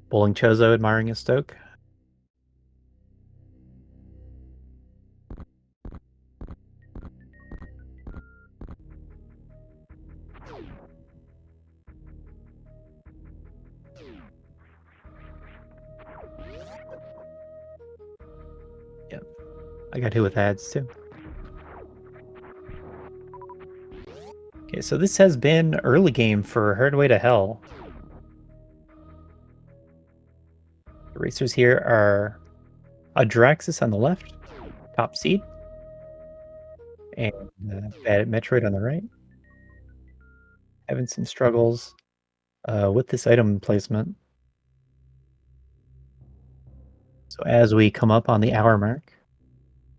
Bowling Chozo admiring his Stoke. Yep. I got hit with ads too. Okay, so this has been early game for Hardway to Hell. The racers here are Audraxys on the left, top seed, and badatmetroid on the right. Having some struggles with this item placement. So as we come up on the hour mark,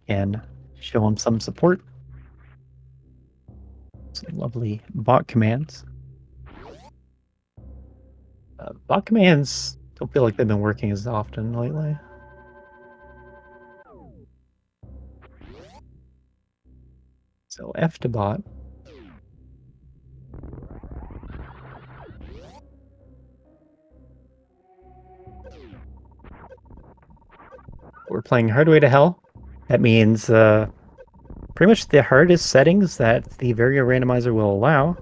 and show them some support. Some lovely bot commands. Bot commands don't feel like they've been working as often lately. So F to bot. We're playing Hardway to Hell. That means pretty much the hardest settings that the Vario randomizer will allow.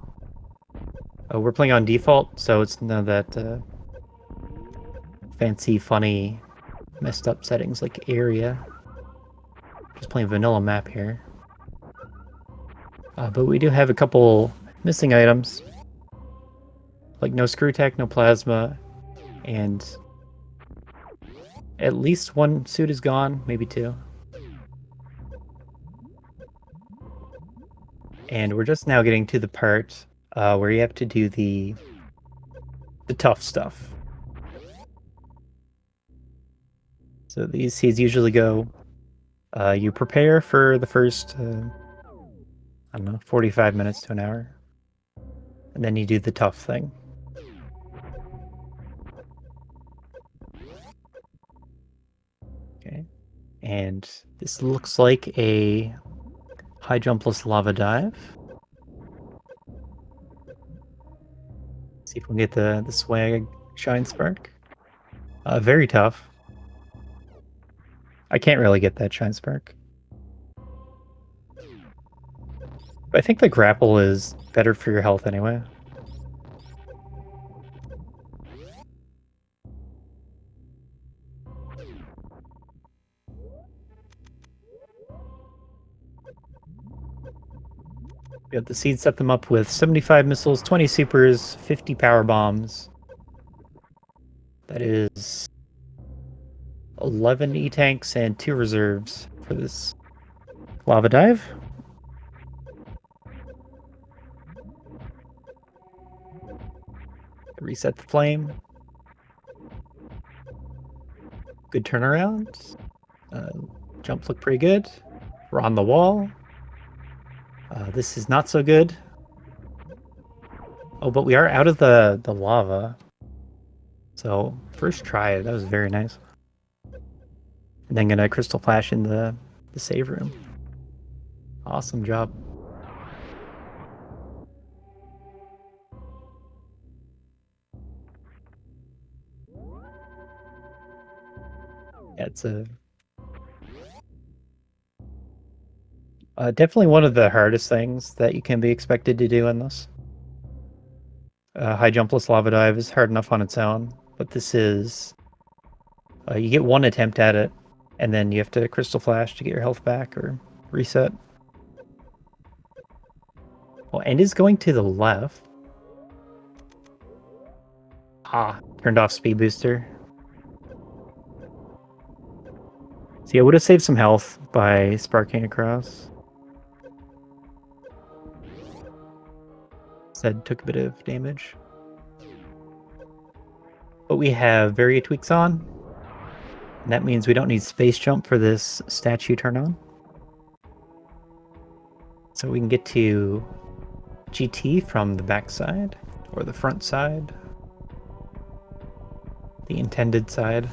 We're playing on default, so it's none of that fancy, funny, messed up settings like area. Just playing vanilla map here. But we do have a couple missing items. Like no screw tech, no plasma, and at least one suit is gone, maybe two. And we're just now getting to the part where you have to do the tough stuff. So these seeds usually go, you prepare for the first, I don't know, 45 minutes to an hour. And then you do the tough thing. Okay. And this looks like a high jumpless lava dive. See if we can get the swag shine spark. Very tough. I can't really get that shine spark. But I think the grapple is better for your health anyway. We have the seed set them up with 75 missiles, 20 supers, 50 power bombs. That is 11 E-tanks and 2 reserves for this lava dive. Reset the flame. Good turnaround. Jump looked pretty good. We're on the wall. This is not so good. Oh, but we are out of the lava. So, first try, that was very nice. And then gonna crystal flash in the save room. Awesome job. Yeah, it's definitely one of the hardest things that you can be expected to do in this. High jumpless lava dive is hard enough on its own, but this is... you get one attempt at it, and then you have to crystal flash to get your health back or reset. Well, end is going to the left. Turned off speed booster. See, I would have saved some health by sparking across. Said took a bit of damage. But we have Varia tweaks on. And that means we don't need space jump for this statue turn on. So we can get to GT from the back side or the front side. The intended side.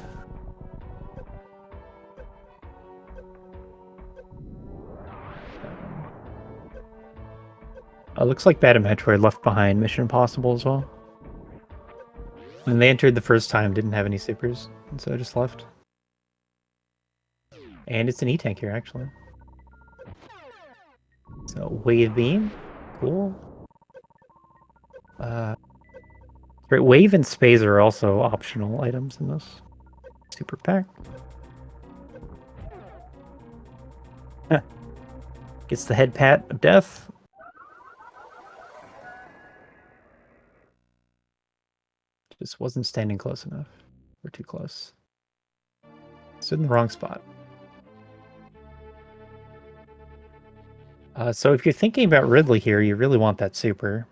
Looks like badatmetroid left behind Mission Impossible as well. When they entered the first time, didn't have any supers, and so I just left. And it's an E-tank here, actually. So, Wave Beam. Cool. Right, Wave and Space are also optional items in this super pack. Gets the head pat of death. Just wasn't standing close enough. We're too close. Stood in the wrong spot. So if you're thinking about Ridley here, you really want that super.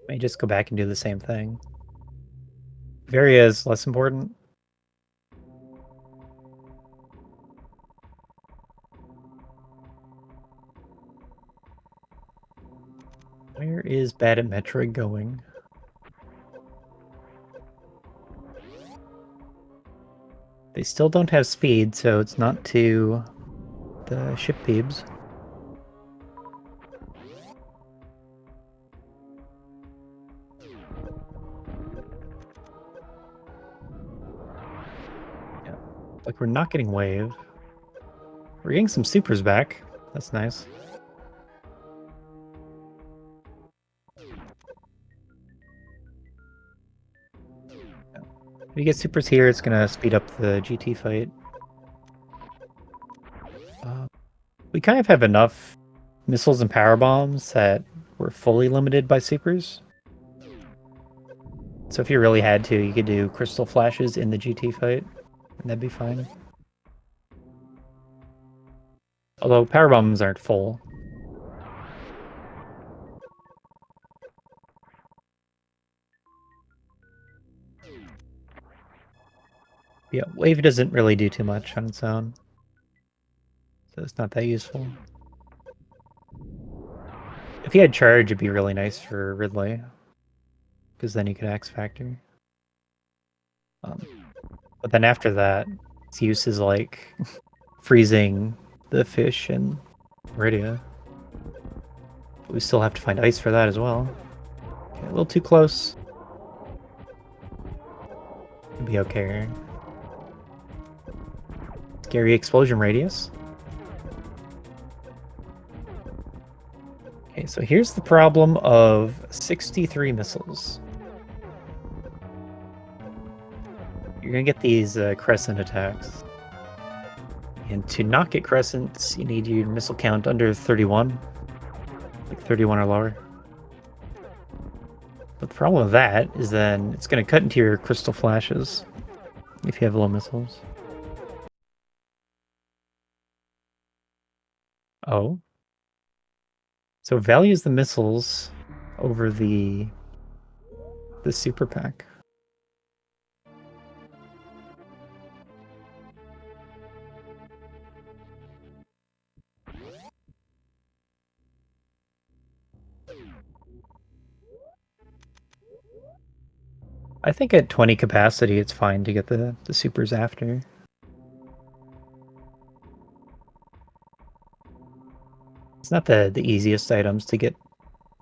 May just go back and do the same thing. Varia is less important. Where is badatmetroid going? They still don't have speed, so it's not to the ship peebs. Yeah, like we're not getting wave. We're getting some supers back. That's nice. If you get supers here, it's gonna speed up the GT fight. We kind of have enough missiles and power bombs that we're fully limited by supers. So if you really had to, you could do crystal flashes in the GT fight, and that'd be fine. Although power bombs aren't full. Yeah, wave doesn't really do too much on its own, so it's not that useful. If he had charge, it'd be really nice for Ridley, because then you could X Factor. But then after that, its use is like freezing the fish and Meridia. But we still have to find ice for that as well. Okay, a little too close. It'd be okay. Scary explosion radius. Okay, so here's the problem of 63 missiles. You're gonna get these crescent attacks. And to not get crescents, you need your missile count under 31. Like 31 or lower. But the problem with that is then it's gonna cut into your crystal flashes if you have low missiles. Oh. So it values the missiles over the super pack. I think at 20 capacity it's fine to get the supers after. It's not the easiest items to get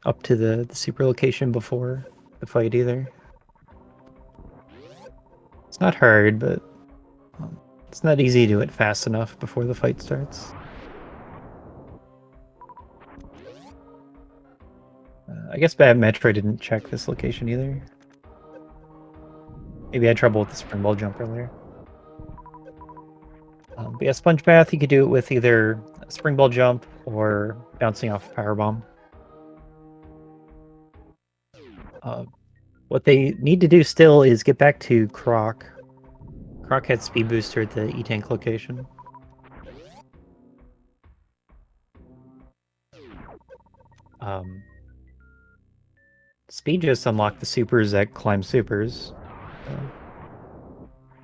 up to the super location before the fight either. It's not hard, but it's not easy to do it fast enough before the fight starts. I guess Bad Metroid didn't check this location either. Maybe I had trouble with the spring ball jump earlier. But yeah, Sponge Bath, you could do it with either a spring ball jump or bouncing off a power bomb. What they need to do still is get back to Croc. Croc had speed booster at the E-Tank location. Speed just unlocked the supers that climb supers. So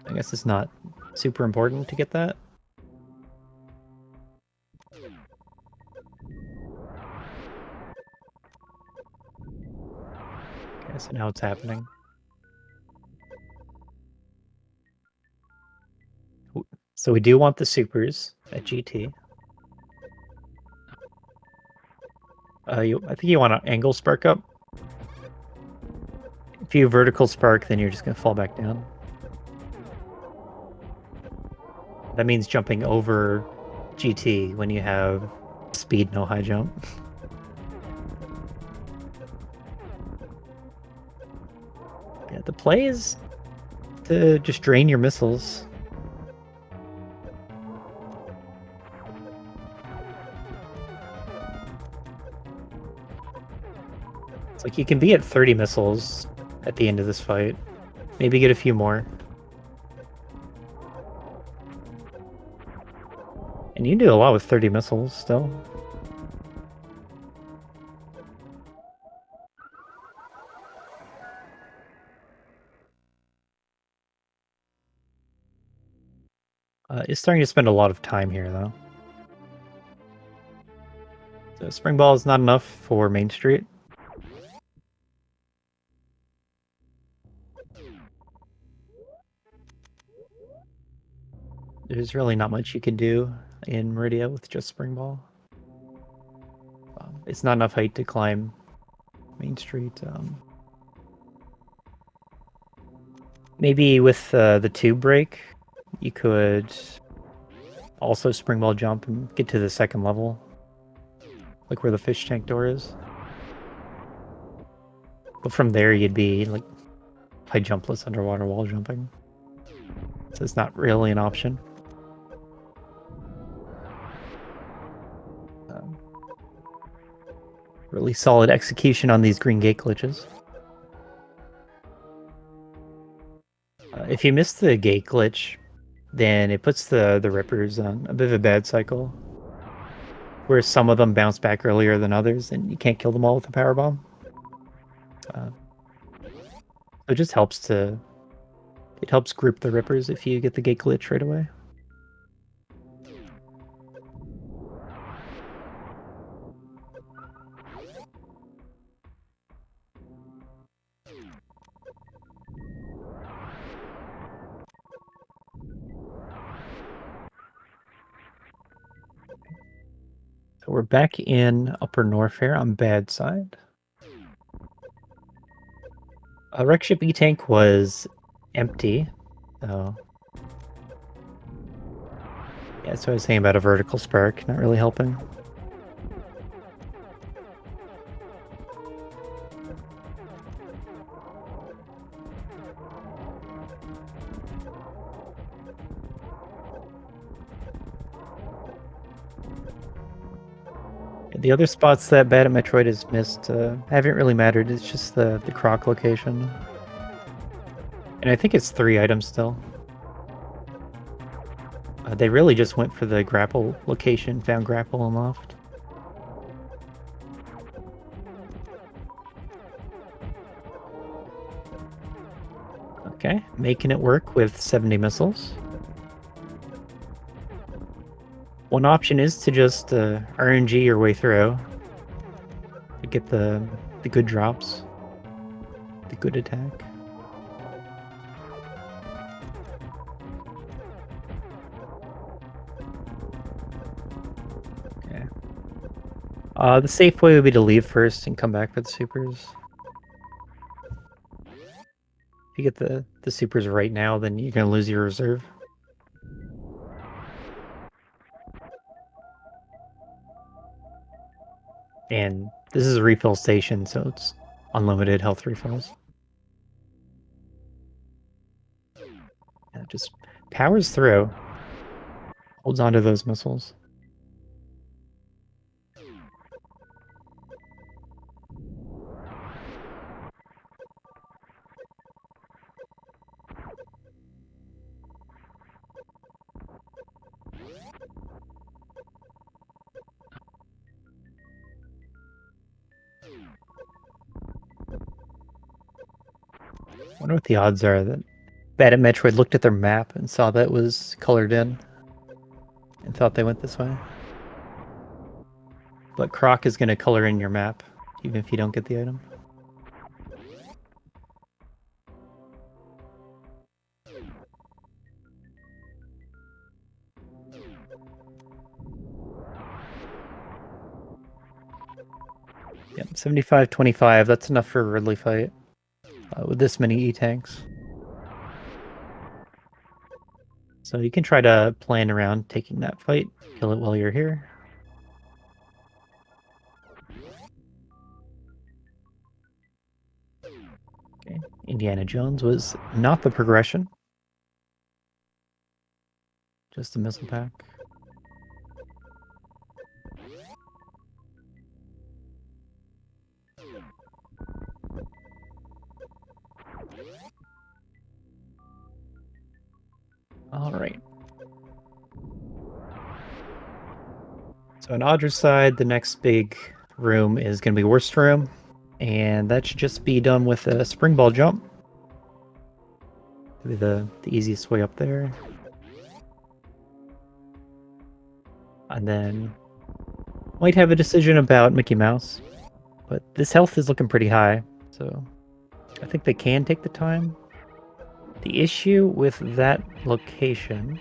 I guess it's not super important to get that. Okay, so now it's happening. So we do want the supers at GT. I think you want an angle spark up. If you vertical spark, then you're just going to fall back down. That means jumping over GT when you have speed, no high jump. Yeah, the play is to just drain your missiles. It's like you can be at 30 missiles at the end of this fight. Maybe get a few more. And you can do a lot with 30 missiles still. It's starting to spend a lot of time here, though. The spring ball is not enough for Main Street. There's really not much you can do in Meridia with just spring ball. It's not enough height to climb Main Street. Maybe with the tube break, you could also spring ball jump and get to the second level, like where the fish tank door is. But from there, you'd be like high jumpless underwater wall jumping. So it's not really an option. Really solid execution on these green gate glitches. If you miss the gate glitch, then it puts the rippers on a bit of a bad cycle, where some of them bounce back earlier than others, and you can't kill them all with a power bomb. It just helps group the rippers if you get the gate glitch right away. So we're back in Upper North here on bad side. Wreck Ship E-Tank was empty. So yeah, that's what I was saying about a vertical spark, not really helping. The other spots that Badatmetroid has missed haven't really mattered. It's just the croc location. And I think it's 3 items still. They really just went for the grapple location, found grapple and left. Okay, making it work with 70 missiles. One option is to just RNG your way through to get the good drops, the good attack. Okay. The safe way would be to leave first and come back for the supers. If you get the supers right now, then you're gonna lose your reserve. And this is a refill station, so it's unlimited health refills. Yeah, just powers through. Holds onto those missiles. I wonder what the odds are that Badatmetroid looked at their map and saw that it was colored in and thought they went this way. But Croc is going to color in your map, even if you don't get the item. Yep, 75-25, that's enough for a Ridley fight. with this many E-tanks. So you can try to plan around taking that fight, kill it while you're here. Okay. Indiana Jones was not the progression. Just a missile pack. All right. So on Audra's side, the next big room is going to be Worst Room, and that should just be done with a spring ball jump. Be the easiest way up there. And then might have a decision about Mickey Mouse, but this health is looking pretty high, so I think they can take the time. The issue with that location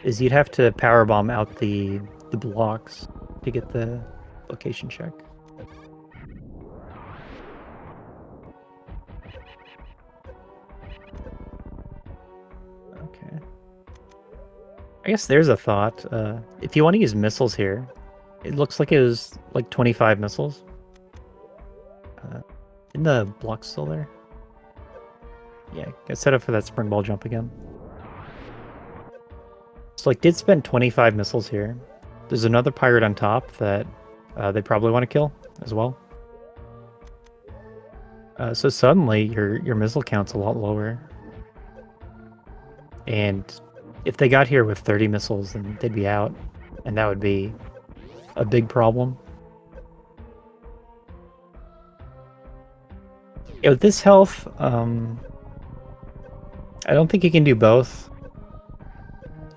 is you'd have to powerbomb out the blocks to get the location check. Okay. I guess there's a thought. If you want to use missiles here, it looks like it was like 25 missiles. Isn't the block still there? Yeah, get set up for that spring ball jump again. So like did spend 25 missiles here. There's another pirate on top that they probably want to kill as well. So suddenly your missile count's a lot lower. And if they got here with 30 missiles, then they'd be out. And that would be a big problem. Yeah, with this health, I don't think you can do both.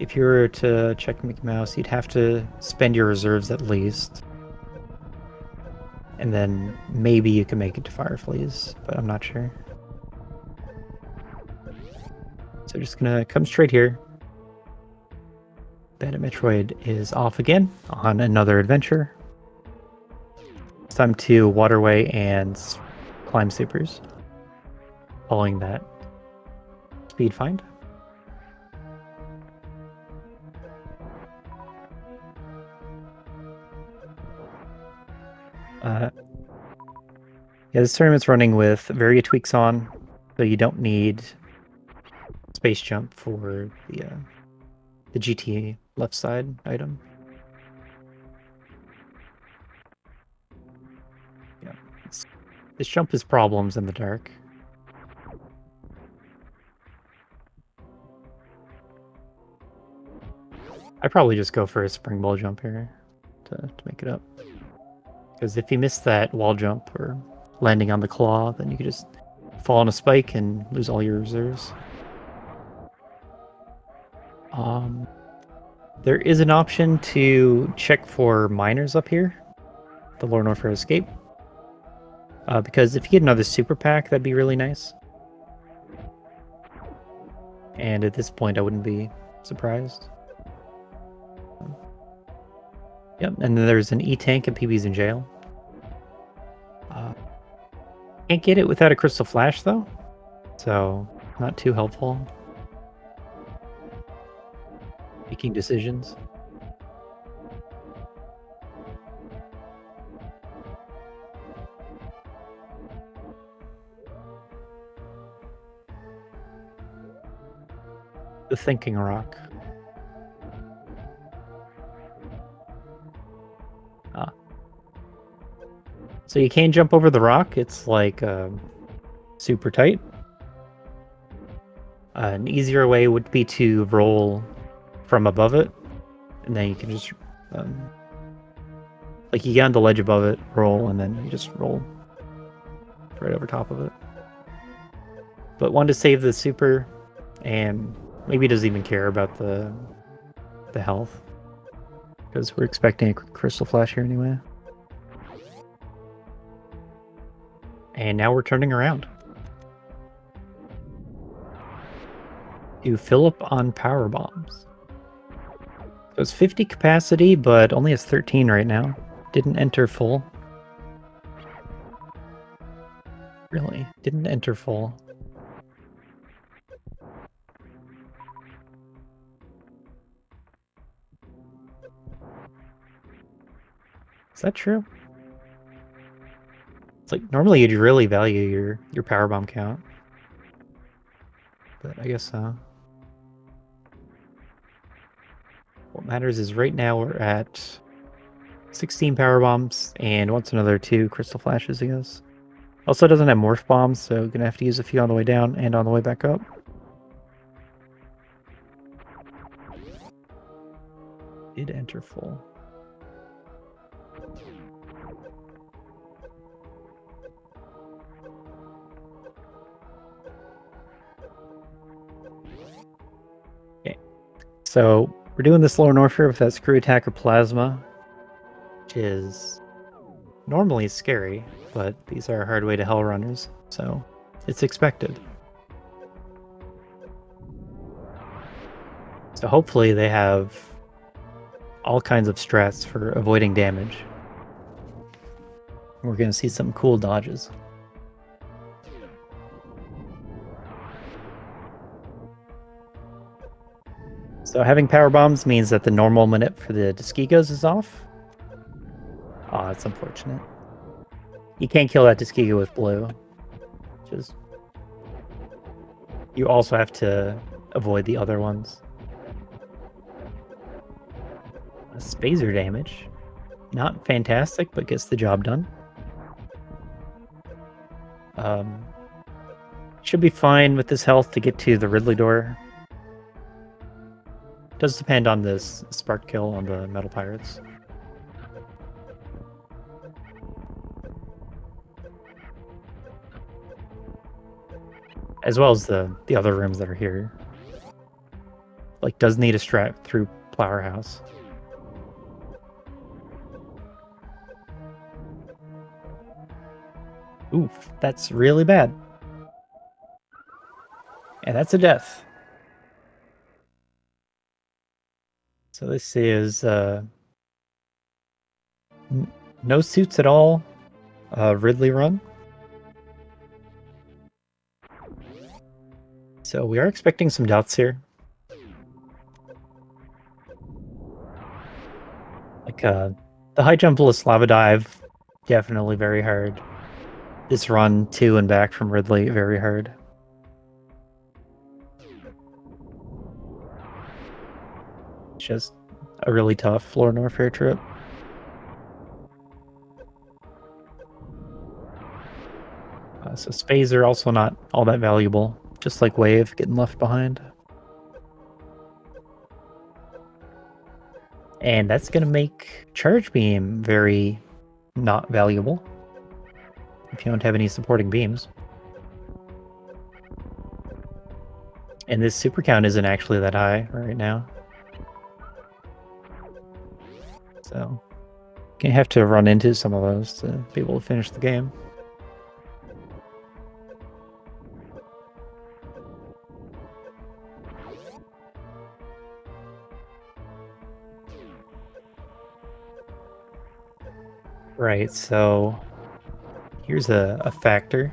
If you were to check Mickey Mouse, you'd have to spend your reserves at least. And then maybe you can make it to Fireflies, but I'm not sure. So just gonna come straight here. Badatmetroid is off again on another adventure. It's time to Waterway and climb supers. Following that speed find. Yeah, this tournament's running with Varia tweaks on, so you don't need space jump for the GT left side item. Yeah, this jump is problems in the dark. I probably just go for a spring ball jump here to make it up. Because if you miss that wall jump or landing on the claw, then you could just fall on a spike and lose all your reserves. There is an option to check for miners up here, the Lord Norfair Escape. Because if you get another super pack, that'd be really nice. And at this point, I wouldn't be surprised. Yep, and then there's an E-tank and PB's in jail. Can't get it without a Crystal Flash, though. So, not too helpful. Making decisions. The Thinking Rock. So you can jump over the rock. It's like super tight. An easier way would be to roll from above it, and then you can just like you get on the ledge above it, roll, and then you just roll right over top of it. But one to save the super, and maybe doesn't even care about the health, because we're expecting a Crystal Flash here anyway. And now we're turning around to Philip on power bombs. So it's 50 capacity, but only has 13 right now. Didn't enter full. Really? Didn't enter full. Is that true? It's like normally you'd really value your power bomb count. But I guess so. What matters is right now we're at 16 power bombs and wants another 2 crystal flashes, I guess. Also doesn't have morph bombs, so gonna have to use a few on the way down and on the way back up. Did enter full. Okay, so we're doing this lower north here with that screw attacker plasma, which is normally scary, but these are hard way to hell runners, so it's expected. So hopefully they have all kinds of strats for avoiding damage. We're going to see some cool dodges. So having power bombs means that the normal minute for the Diskeegos is off. Aw, that's unfortunate. You can't kill that Diskeego with blue. Just you also have to avoid the other ones. Spazer damage. Not fantastic, but gets the job done. Should be fine with this health to get to the Ridley door. Does depend on this spark kill on the Metal Pirates. As well as the other rooms that are here. Like, does need a strat through Flower House. Oof, that's really bad. And that's a death. So this is no suits at all. Ridley run. So we are expecting some dots here. Like the high jumpless lava dive, definitely very hard. This run to and back from Ridley, very hard. It's just a really tough floor north fair trip. So spays are also not all that valuable, just like Wave getting left behind. And that's going to make Charge Beam very not valuable if you don't have any supporting beams. And this super count isn't actually that high right now. So, gonna have to run into some of those to be able to finish the game. Right, so here's a factor.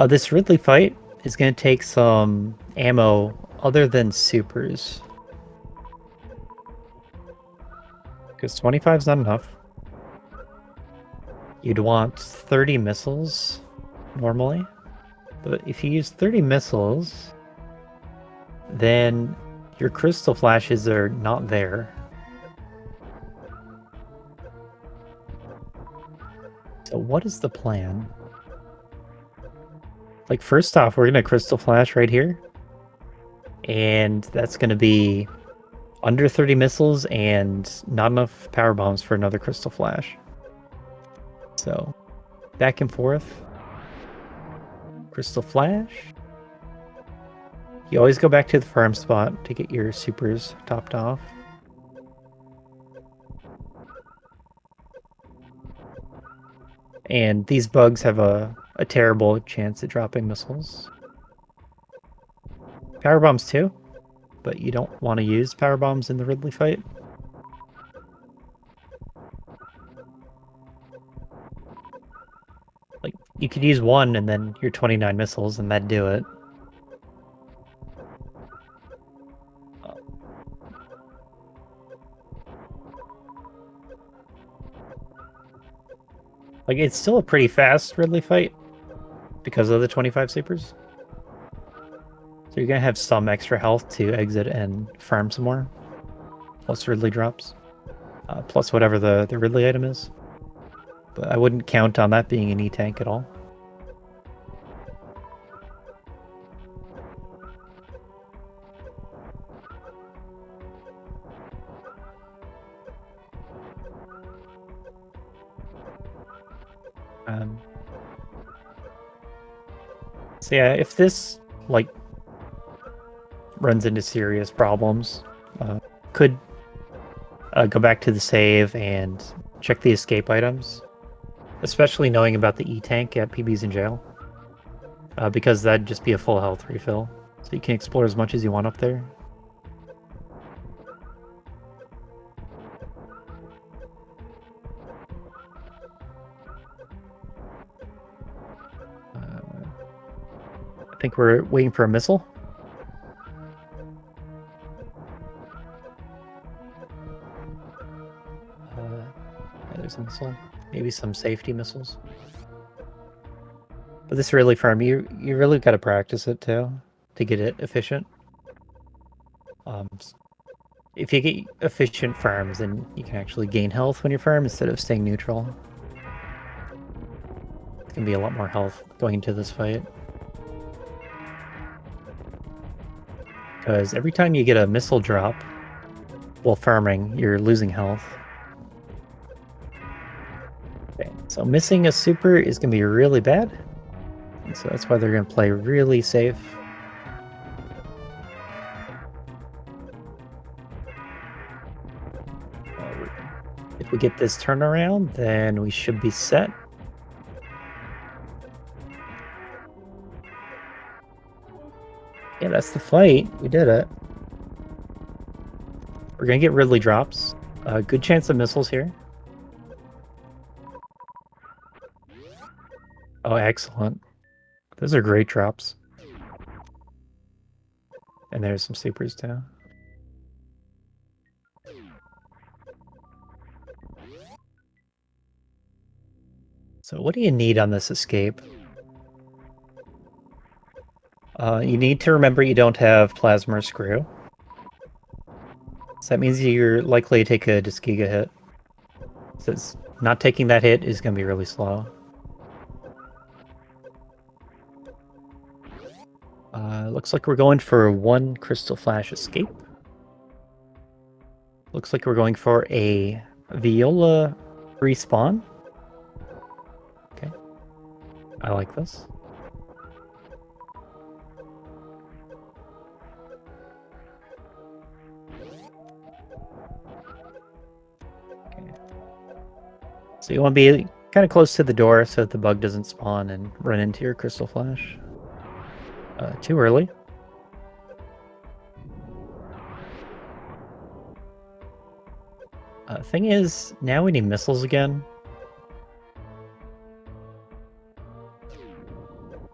This Ridley fight is going to take some ammo other than supers. Because 25 is not enough. You'd want 30 missiles normally. But if you use 30 missiles, then your crystal flashes are not there. So what is the plan? Like, first off, we're going to crystal flash right here. And that's going to be under 30 missiles and not enough power bombs for another crystal flash. So, back and forth. Crystal flash. You always go back to the farm spot to get your supers topped off. And these bugs have a terrible chance at dropping missiles. Power bombs too, but you don't want to use power bombs in the Ridley fight. you could use one and then your 29 missiles, and that'd do it. Like, it's still a pretty fast Ridley fight because of the 25 supers. So you're gonna have some extra health to exit and farm some more. Plus Ridley drops. Plus whatever the Ridley item is. But I wouldn't count on that being an E-tank at all. So yeah, if this, like, runs into serious problems, could go back to the save and check the escape items, especially knowing about the E-tank at PB's in jail, because that'd just be a full health refill, so you can explore as much as you want up there. I think we're waiting for a missile. There's a missile. Maybe some safety missiles. But this really farm, you really got to practice it too to get it efficient. If you get efficient farms, then you can actually gain health when you farm instead of staying neutral. It's gonna be a lot more health going into this fight. Because every time you get a missile drop while farming, you're losing health. Okay, so missing a super is gonna be really bad. And so that's why they're gonna play really safe. If we get this turnaround, then we should be set. Yeah, that's the fight. We did it. We're gonna get Ridley drops. Good chance of missiles here. Oh, excellent. Those are great drops. And there's some supers too. So what do you need on this escape? You need to remember you don't have plasma or screw. So that means you're likely to take a Disgiga hit. Since not taking that hit is going to be really slow. Looks like we're going for one Crystal Flash escape. Looks like we're going for a Viola respawn. Okay. I like this. Okay. So you want to be kind of close to the door so that the bug doesn't spawn and run into your Crystal Flash. Too early. Thing is, now we need missiles again.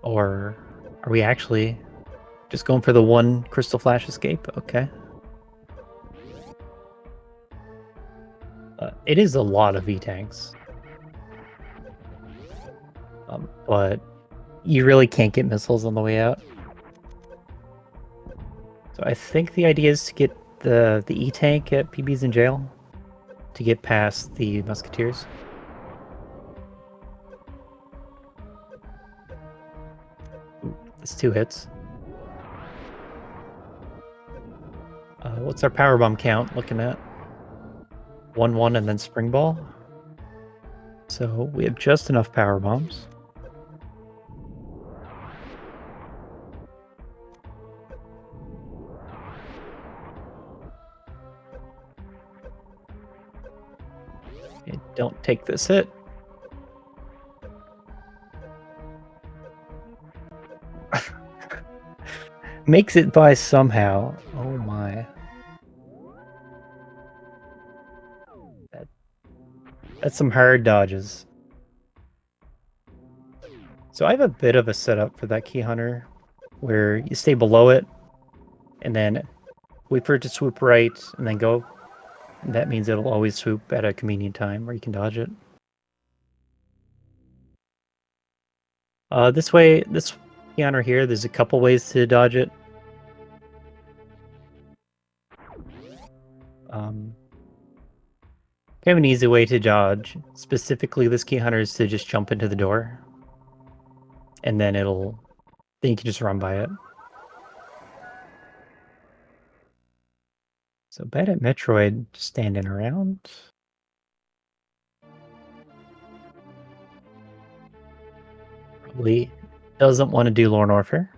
Or are we actually just going for the one Crystal Flash escape? Okay. It is a lot of V-tanks. But you really can't get missiles on the way out. So I think the idea is to get the E-tank at PB's in jail to get past the Musketeers. Ooh, that's 2 hits. What's our power bomb count looking at? 1-1 and then spring ball. So we have just enough power bombs. Okay, don't take this hit. Makes it by somehow. Oh my. That's some hard dodges. So I have a bit of a setup for that key hunter where you stay below it and then wait for it to swoop right and then go. And that means it'll always swoop at a convenient time where you can dodge it. This way, this key hunter here, there's a couple ways to dodge it. Kind of an easy way to dodge, specifically this key hunter, is to just jump into the door. And then then you can just run by it. So bad at Metroid, just standing around. Probably doesn't want to do Lorne Warfare.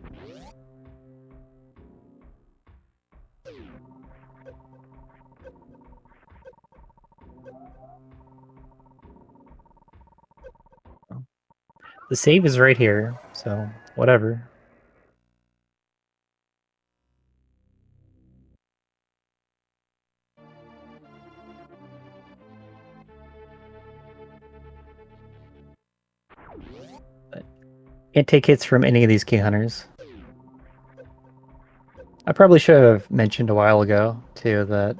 The save is right here, so whatever. But can't take hits from any of these key hunters. I probably should have mentioned a while ago, too, that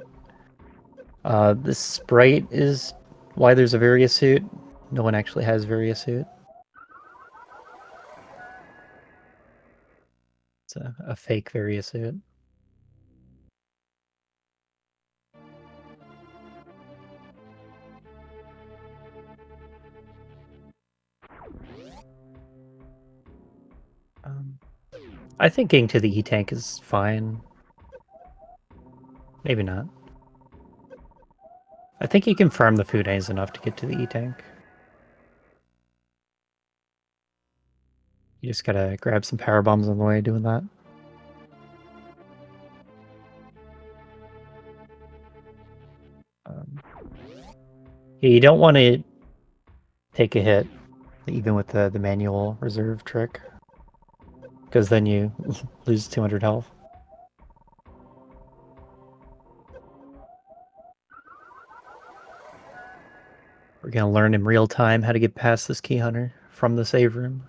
this sprite is why there's a Varia suit. No one actually has Varia suit. It's a fake Varia suit. I think getting to the E-Tank is fine. Maybe not. I think you can farm the food haze enough to get to the E-Tank. You just gotta grab some power bombs on the way doing that. Yeah, you don't want to take a hit, even with the manual reserve trick, because then you lose 200 health. We're gonna learn in real time how to get past this key hunter from the save room.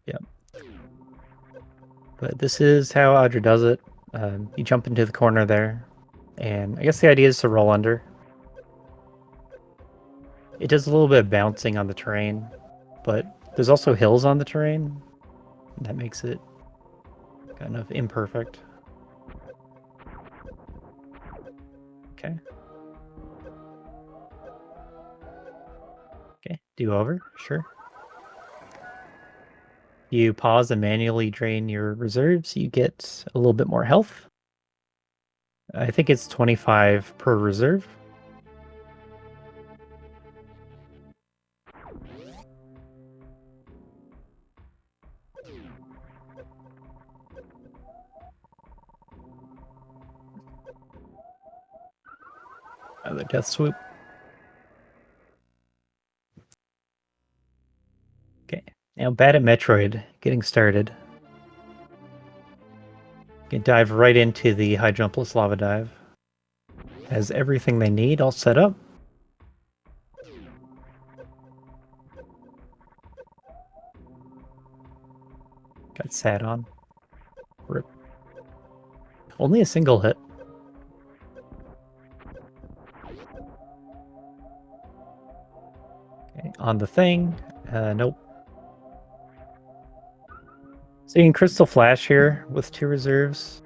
Yep. But this is how Audra does it. You jump into the corner there, and I guess the idea is to roll under. It does a little bit of bouncing on the terrain, but there's also hills on the terrain. That makes it kind of imperfect. Okay. Okay, do over, sure. You pause and manually drain your reserves, you get a little bit more health. I think it's 25 per reserve. Another death swoop. Okay, now bad at Metroid, getting started. You can dive right into the high jumpless lava dive. Has everything they need all set up. Got sat on. Rip. Only a single hit. Okay, on the thing. Nope. So you can Crystal Flash here with 2 reserves.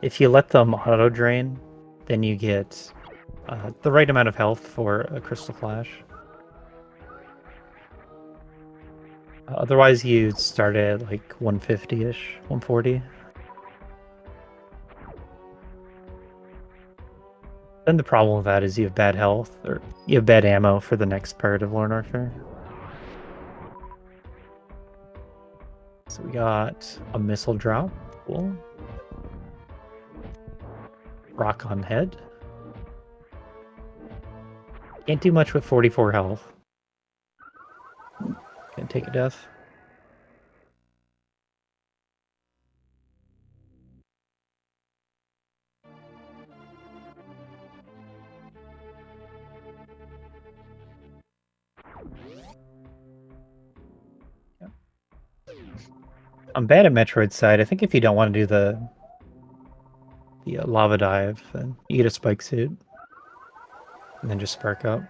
If you let them auto drain, then you get the right amount of health for a Crystal Flash. Otherwise, you start at like 150-ish, 140. Then the problem with that is you have bad health, or you have bad ammo for the next part of Lorne Warfare. So we got a missile drop. Cool. Rock on head. Can't do much with 44 health. Gonna take a death. I'm bad at Metroid side. I think if you don't want to do the lava dive, then you get a spike suit. And then just spark up.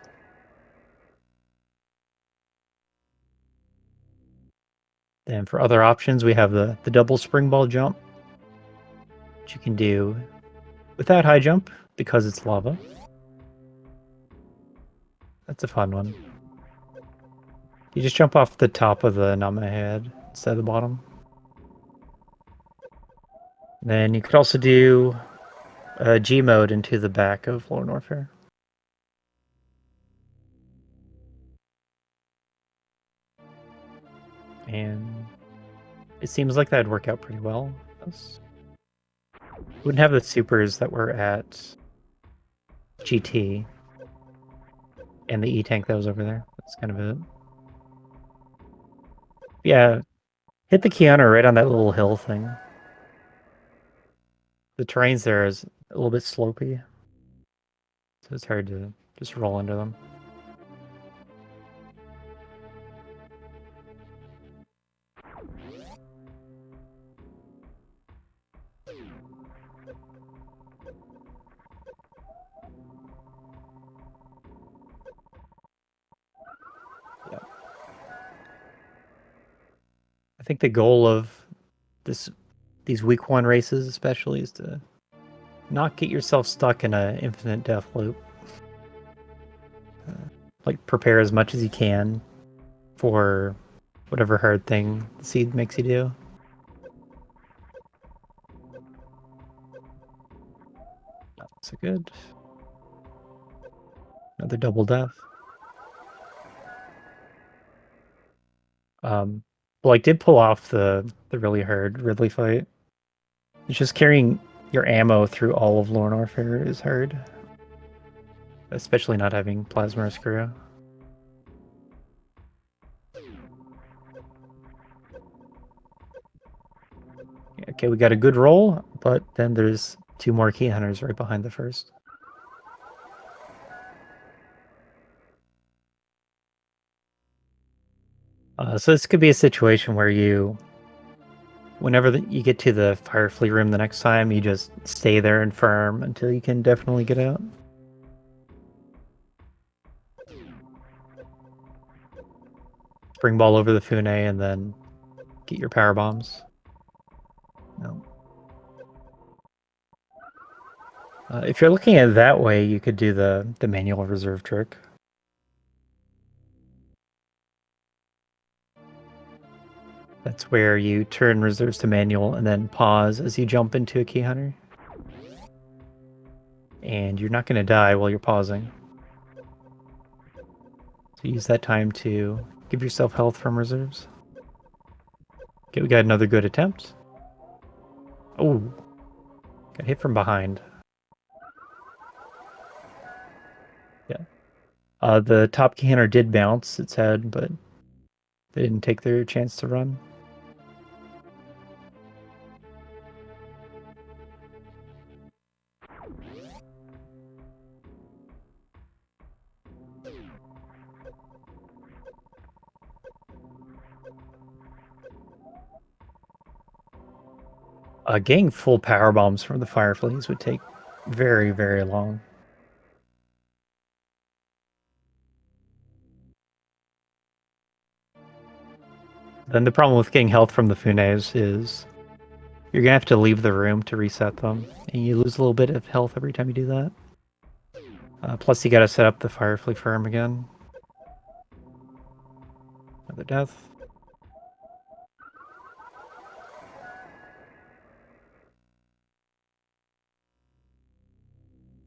Then for other options, we have the double spring ball jump, which you can do without high jump because it's lava. That's a fun one. You just jump off the top of the Nama head instead of the bottom. Then you could also do G mode into the back of Lord Warfare. And it seems like that'd work out pretty well. Wouldn't have the supers that were at GT and the E-tank that was over there. That's kind of it. Yeah, hit the Keanu right on that little hill thing. The terrains there is a little bit slopey, so it's hard to just roll into them. Yeah. I think the goal of these week 1 races especially is to not get yourself stuck in an infinite death loop. Like prepare as much as you can for whatever hard thing the seed makes you do. That's a good. Another double death. Well, I did pull off the really hard Ridley fight. It's just carrying your ammo through all of Lorne Warfare is hard. Especially not having Plasma Screw. Okay, we got a good roll, but then there's 2 more key hunters right behind the first. So this could be a situation where whenever you get to the fire flea room the next time, you just stay there and farm until you can definitely get out. Spring ball over the Fune and then get your power bombs. No. If you're looking at it that way, you could do the manual reserve trick. That's where you turn reserves to manual and then pause as you jump into a key hunter. And you're not going to die while you're pausing. So use that time to give yourself health from reserves. Okay, we got another good attempt. Oh, got hit from behind. Yeah. The top key hunter did bounce its head, but they didn't take their chance to run. Getting full power bombs from the fire fleas would take very, very long. Then the problem with getting health from the Funes is you're gonna have to leave the room to reset them, and you lose a little bit of health every time you do that. Plus, you gotta set up the fire flea farm again. Another death.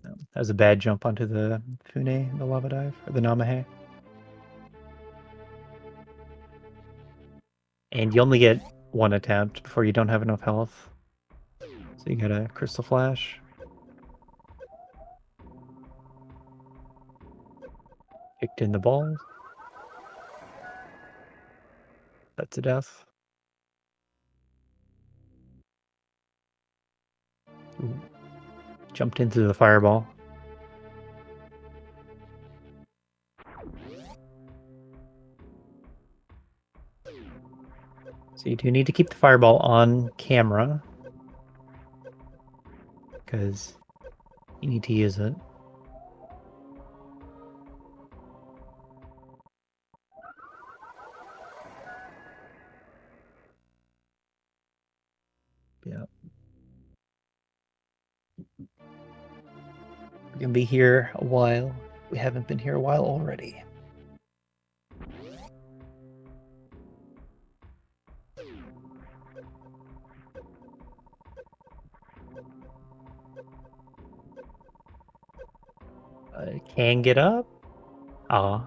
No, that was a bad jump onto the Fune, the lava dive, or the Namahe. And you only get 1 attempt before you don't have enough health. So you got a Crystal Flash. Kicked in the balls. That's a death. Ooh. Jumped into the fireball. So So you do need to keep the fireball on camera, because you need to use it. Yeah. We're gonna be here a while. We haven't been here a while already. Can get up. Aw.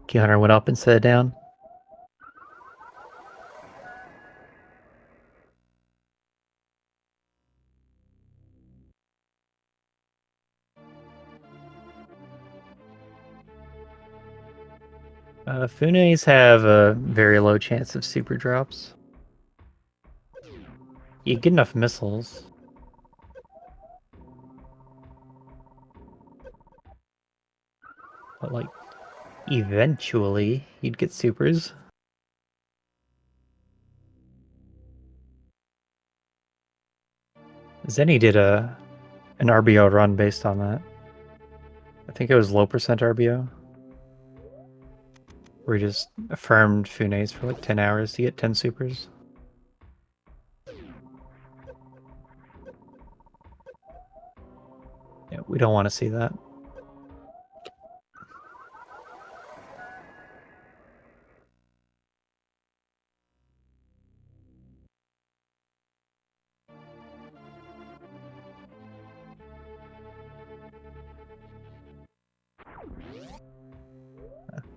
Key Hunter went up instead of down. Funes have a very low chance of super drops. You get enough missiles. But, like, eventually, you'd get supers. Zenny did an RBO run based on that. I think it was low percent RBO. Where he just affirmed Funes for like 10 hours to get 10 supers. Yeah, we don't want to see that.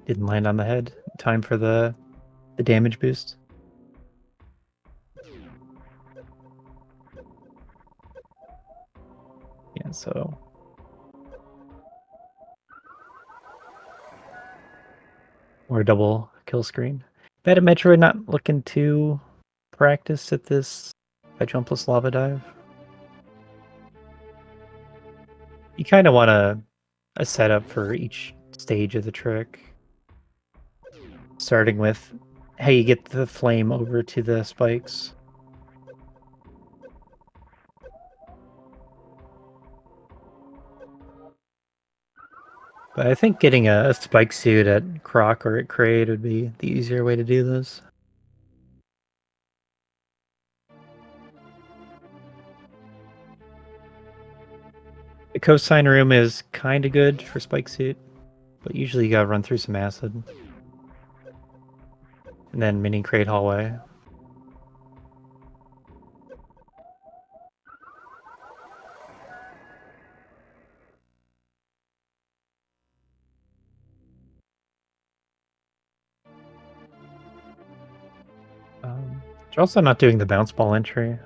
Didn't land on the head. Time for the damage boost. Yeah, so or a double kill screen. Badatmetroid not looking too practiced at this high jumpless lava dive. You kind of want a setup for each stage of the trick. Starting with how you get the flame over to the spikes. But I think getting a spike suit at Croc or at Kraid would be the easier way to do this. The cosine room is kind of good for spike suit, but usually you gotta run through some acid. And then mini Kraid hallway. You're also not doing the bounce ball entry.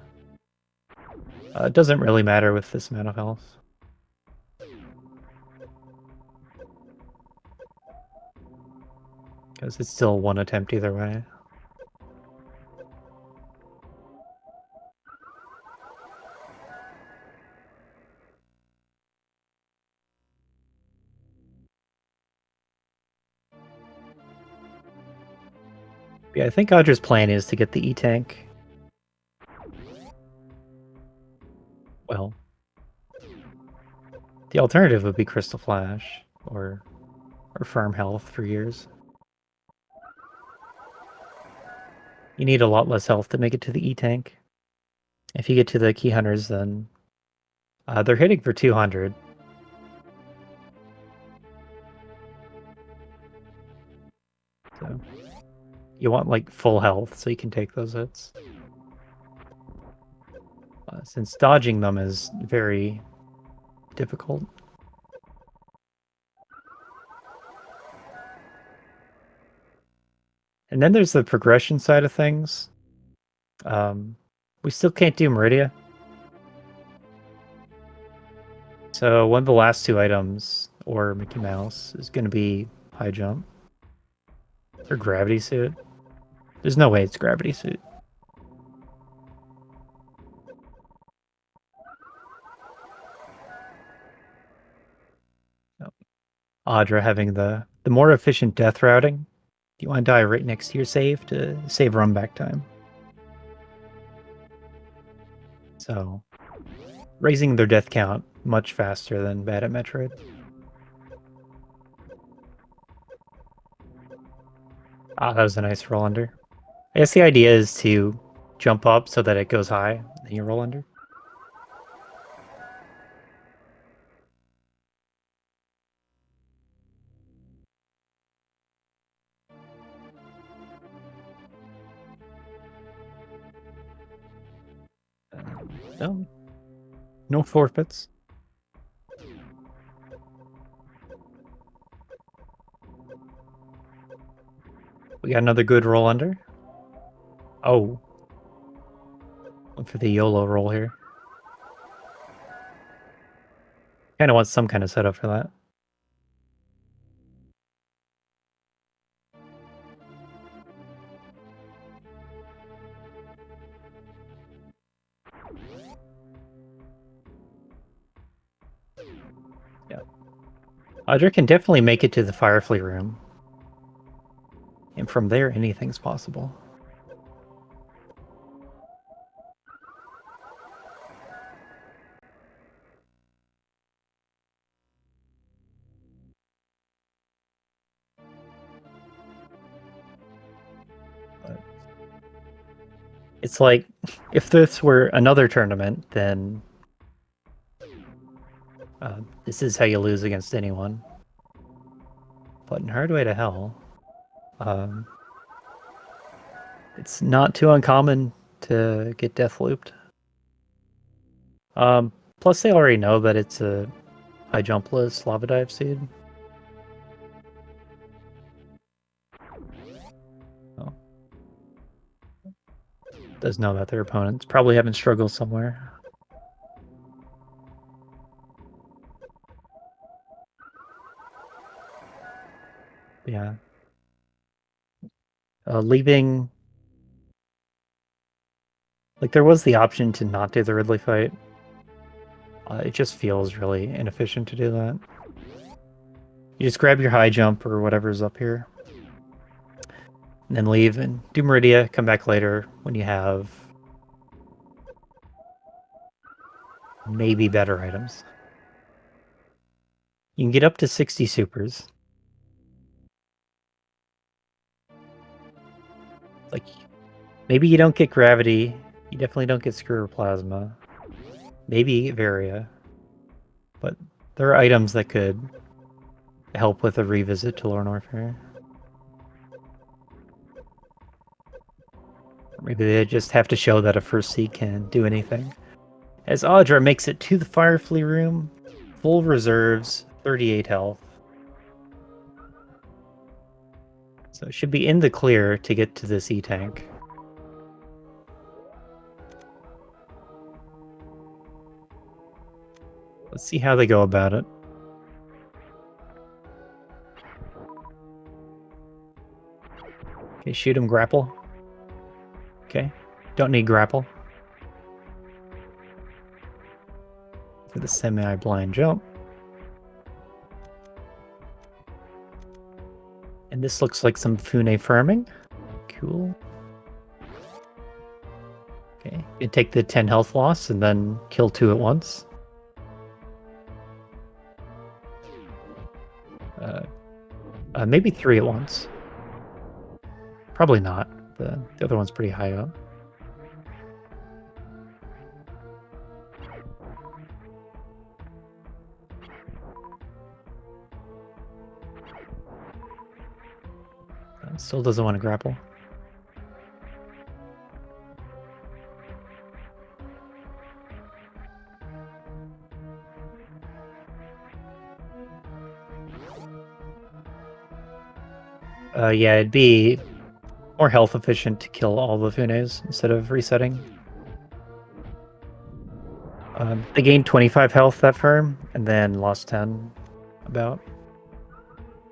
It doesn't really matter with this amount of health. Because it's still one attempt either way. Yeah, I think Audra's plan is to get the E-Tank. Well, the alternative would be Crystal Flash, or Firm Health for years. You need a lot less health to make it to the E-Tank. If you get to the Key Hunters, then they're hitting for 200. So you want like full health so you can take those hits. Since dodging them is very difficult. And then there's the progression side of things. We still can't do Meridia. So one of the last two items, or Mickey Mouse, is going to be high jump. Or gravity suit. There's no way it's gravity suit. Audra having the more efficient death routing. You want to die right next to your save to save run back time. So, raising their death count much faster than badatmetroid. Ah, that was a nice roll under. I guess the idea is to jump up so that it goes high, and you roll under. No. No forfeits. We got another good roll under. Oh. Went for the YOLO roll here. Kind of want some kind of setup for that. Yeah. Audra can definitely make it to the Firefly room. And from there, anything's possible. But it's like, if this were another tournament, then this is how you lose against anyone. But in Hardway to Hell, it's not too uncommon to get death looped. Plus, they already know that it's a high jumpless lava dive seed. Oh. Does know that their opponent's probably having struggles somewhere. Yeah. Leaving... Like, there was the option to not do the Ridley fight. It just feels really inefficient to do that. You just grab your high jump or whatever's up here. And then leave and do Meridia, come back later when you have maybe better items. You can get up to 60 supers. Like, maybe you don't get gravity. You definitely don't get screw or plasma. Maybe Varia. But there are items that could help with a revisit to Lorne Warfare. Maybe they just have to show that a first seed can do anything. As Audra makes it to the Firefly room, full reserves, 38 health. So it should be in the clear to get to this E-tank. Let's see how they go about it. Okay, shoot him, grapple. Okay, don't need grapple. For the semi-blind jump. And this looks like some Fune farming. Cool. Okay, you take the 10 health loss and then kill 2 at once. Maybe 3 at once. Probably not. The other one's pretty high up. Still doesn't want to grapple. Yeah, it'd be more health efficient to kill all the Funes instead of resetting. They gained 25 health that firm, and then lost 10, about.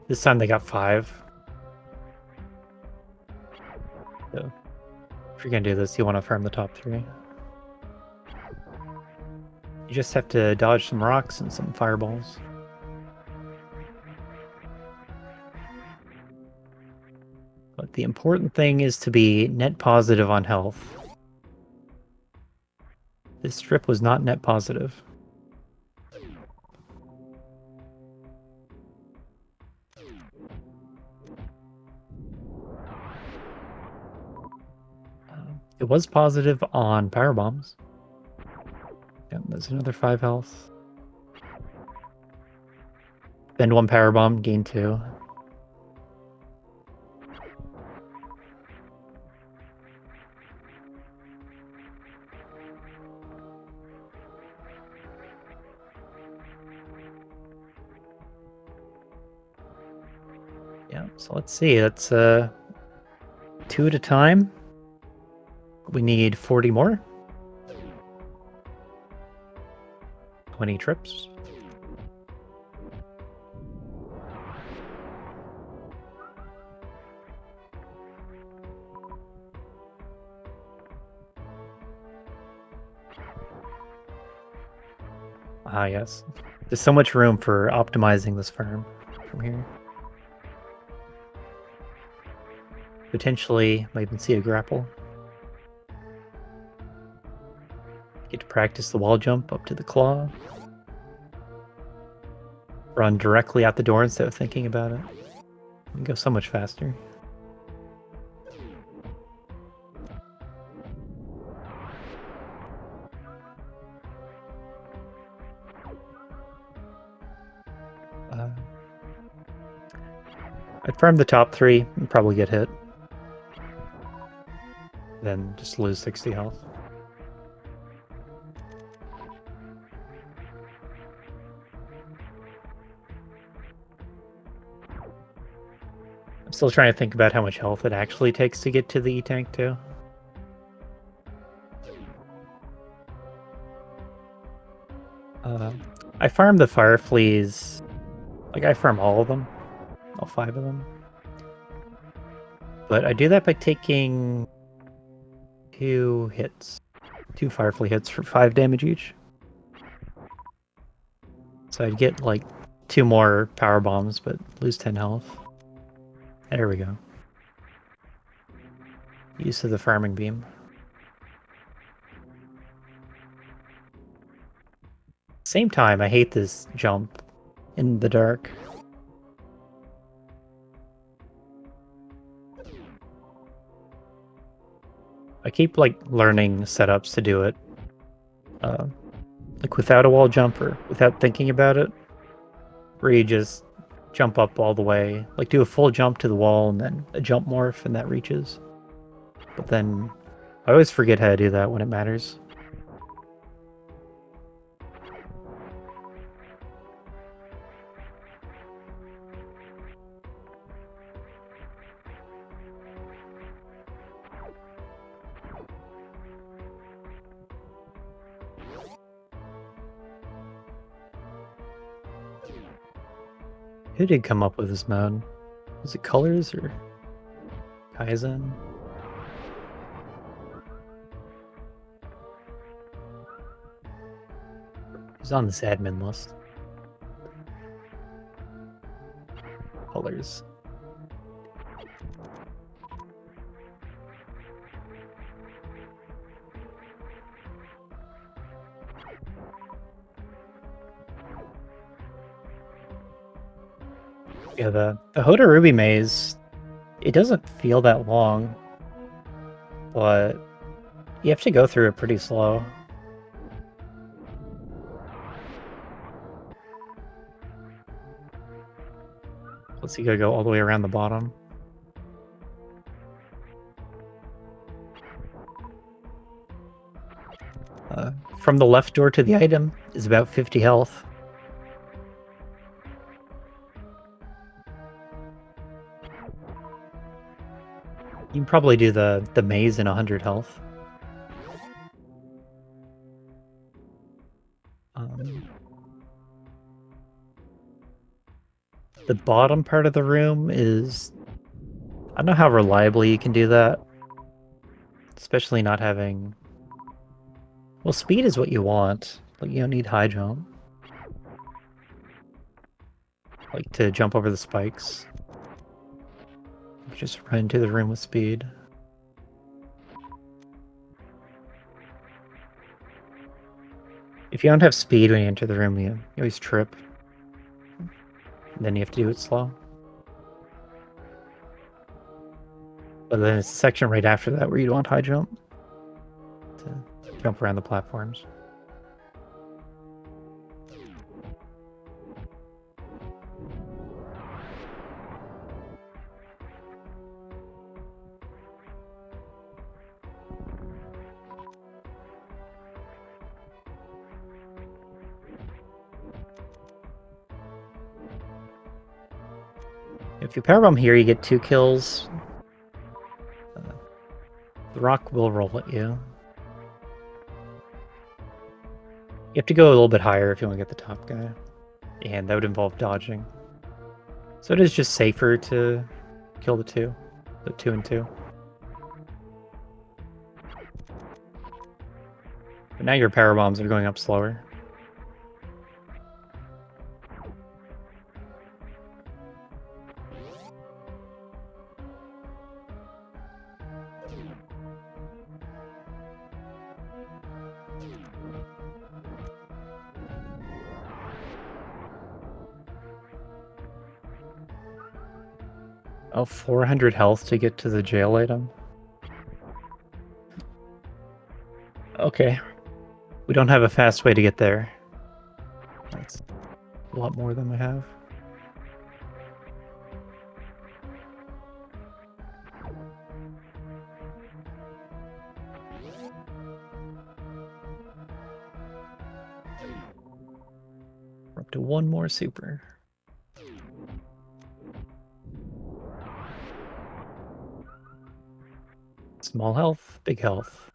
This time they got 5. So, if you're gonna do this, you want to farm the top 3. You just have to dodge some rocks and some fireballs. But the important thing is to be net positive on health. This strip was not net positive. It was positive on power bombs. Yeah, there's another 5 health. Spend 1 power bomb, gain 2. Yeah, so let's see. That's 2 at a time. We need 40 more. 20 trips. Ah, yes. There's so much room for optimizing this farm from here. Potentially, might even see a grapple. Get to practice the wall jump up to the claw. Run directly out the door instead of thinking about it. And go so much faster. I'd farm the top 3 and probably get hit. Then just lose 60 health. I'm still trying to think about how much health it actually takes to get to the E-Tank too. I farm the fire fleas. Like, I farm all of them. All 5 of them. But I do that by taking 2 hits. 2 fire flea hits for 5 damage each. So I'd get like 2 more power bombs, but lose 10 health. There we go. Use of the farming beam. Same time, I hate this jump in the dark. I keep like learning setups to do it. Like without a wall jumper, without thinking about it. Where you just jump up all the way, like do a full jump to the wall and then a jump morph and that reaches. But then I always forget how to do that when it matters. Who did come up with this mode? Was it Colors or Kaizen? Who's on this admin list? Colors. Yeah, the Hoda Ruby maze, it doesn't feel that long, but you have to go through it pretty slow. Plus you gotta go all the way around the bottom. From the left door to the item is about 50 health. You can probably do the maze in 100 health. The bottom part of the room is... I don't know how reliably you can do that. Especially not having... Well, speed is what you want. Like, you don't need high jump. Like, to jump over the spikes. You just run into the room with speed. If you don't have speed when you enter the room, you always trip. And then you have to do it slow. But then it's a section right after that where you want high jump to jump around the platforms. If you powerbomb here, you get 2 kills. The rock will roll at you. You have to go a little bit higher if you want to get the top guy. And that would involve dodging. So it is just safer to kill the 2 and 2. But now your power bombs are going up slower. Oh, 400 health to get to the jail item. Okay. We don't have a fast way to get there. That's a lot more than we have. We're up to 1 more super. Small health, big health.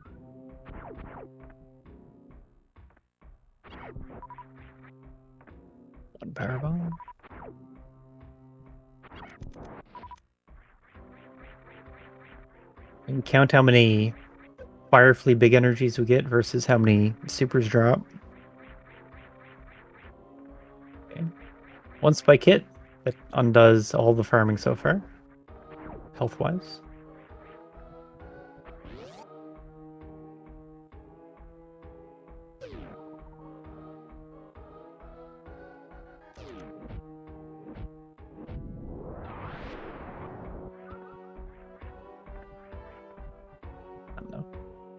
One power bomb. You can count how many Firefly big energies we get versus how many supers drop. Okay. 1 spike hit that undoes all the farming so far, health-wise.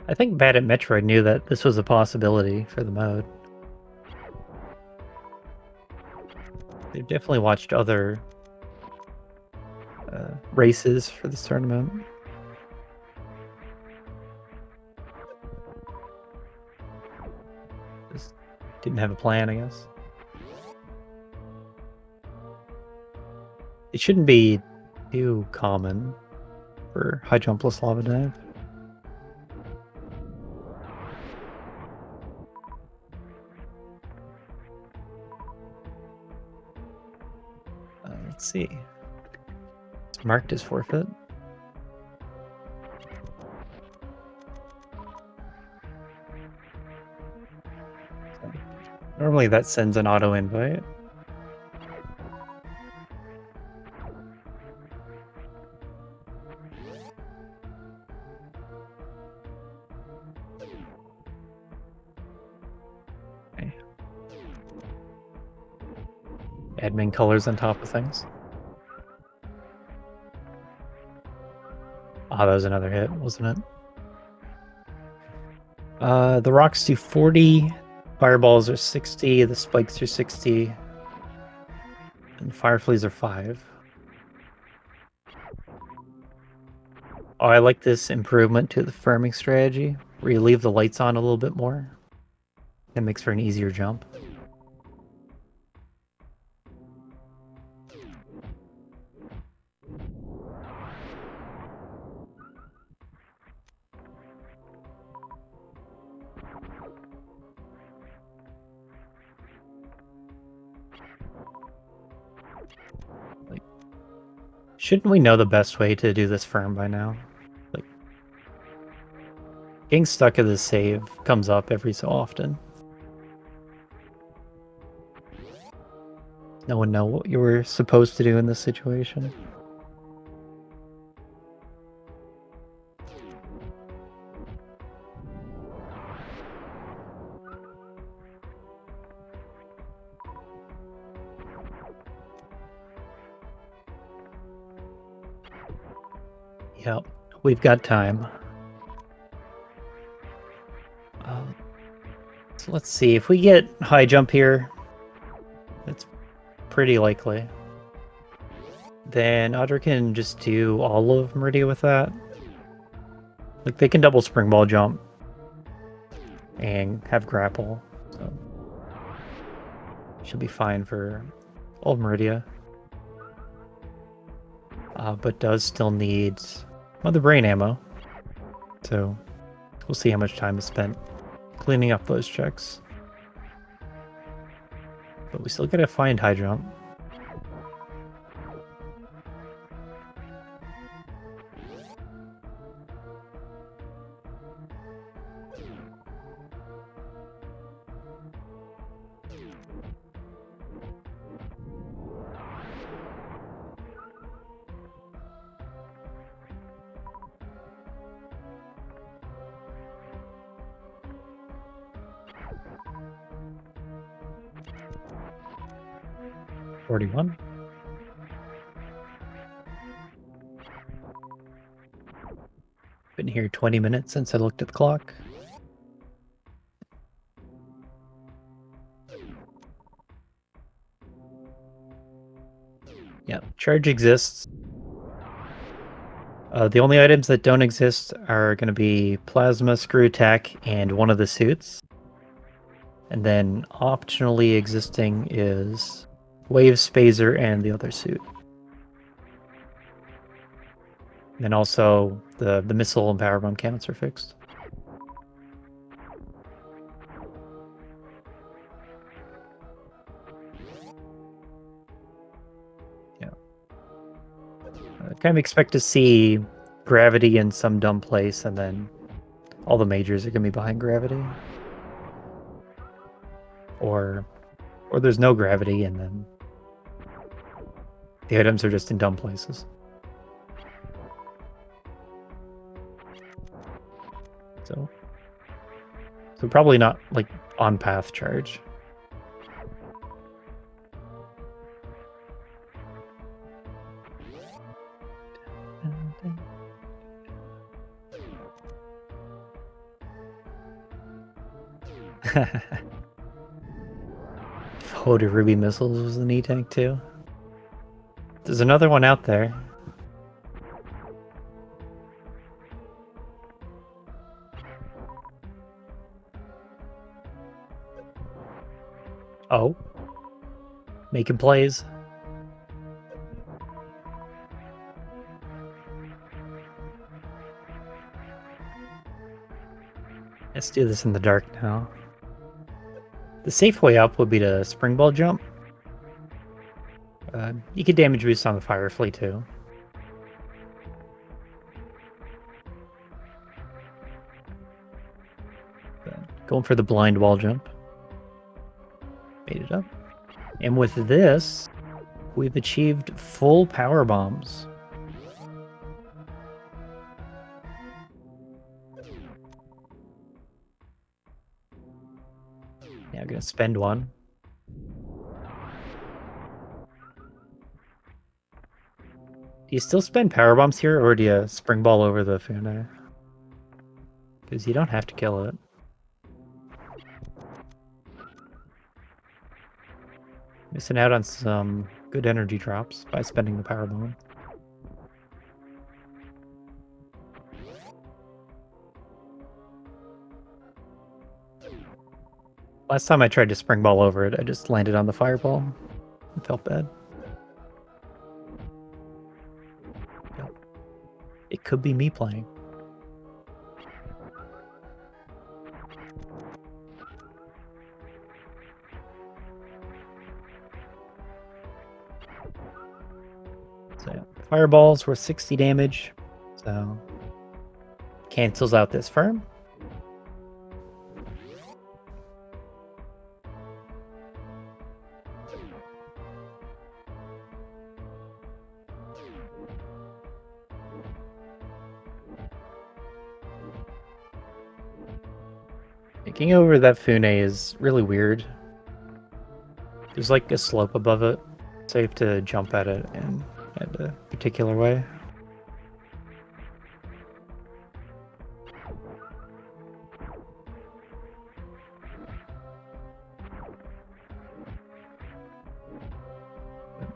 I think badatmetroid knew that this was a possibility for the mode. They've definitely watched other races for this tournament. Just didn't have a plan, I guess. It shouldn't be too common for high jumpless lava dive. Let's see. It's marked as forfeit. Normally that sends an auto invite. Okay. Admin colors on top of things. Ah, that was another hit, wasn't it? The rocks do 40, fireballs are 60, the spikes are 60, and fireflies are 5. Oh, I like this improvement to the farming strategy, where you leave the lights on a little bit more. It makes for an easier jump. Shouldn't we know the best way to do this farm by now? Like, getting stuck at this save comes up every so often. No one know what you were supposed to do in this situation. Yep, we've got time. So let's see, if we get high jump here, it's pretty likely. Then Audra can just do all of Meridia with that. Like, they can double spring ball jump and have grapple, so she'll be fine for all of Meridia. But does still need Mother Brain ammo, so we'll see how much time is spent cleaning up those checks. But we still gotta find high jump. $41. Been here 20 minutes since I looked at the clock. Yeah, charge exists. The only items that don't exist are going to be plasma, screw attack, and one of the suits. And then optionally existing is wave spazer and the other suit. And then also the missile and power bomb counts are fixed. Yeah. I kind of expect to see gravity in some dumb place, and then all the majors are going to be behind gravity. Or there's no gravity, and then the items are just in dumb places. So probably not, like, on-path charge. Hoda Ruby missiles was the knee tank too. There's another one out there. Oh. Making plays. Let's do this in the dark now. The safe way up would be to spring ball jump. You could damage boost on the fire flea too. Going for the blind wall jump. Made it up. And with this, we've achieved full power bombs. Yeah, I'm gonna spend one. Do you still spend power bombs here, or do you spring ball over the Fune? Because you don't have to kill it. Missing out on some good energy drops by spending the power bomb. Last time I tried to spring ball over it, I just landed on the fireball. It felt bad. It could be me playing. So yeah, fireball's worth 60 damage, so cancels out this firm. Taking over that Fune is really weird. There's like a slope above it, so you have to jump at it in a particular way.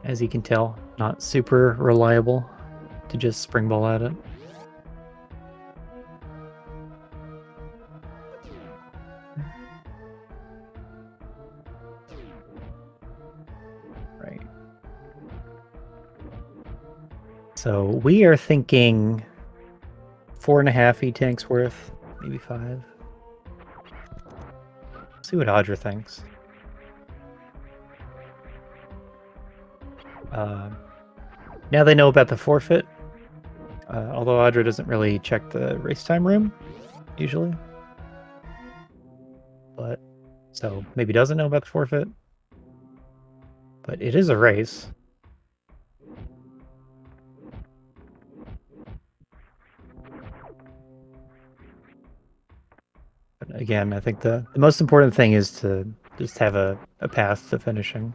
As you can tell, not super reliable to just spring ball at it. Right. So we are thinking 4.5 E-tanks worth, maybe 5. See what Audra thinks. Now they know about the forfeit, although Audra doesn't really check the race time room, usually. But, so maybe doesn't know about the forfeit. But it is a race. But again, I think the most important thing is to just have a path to finishing.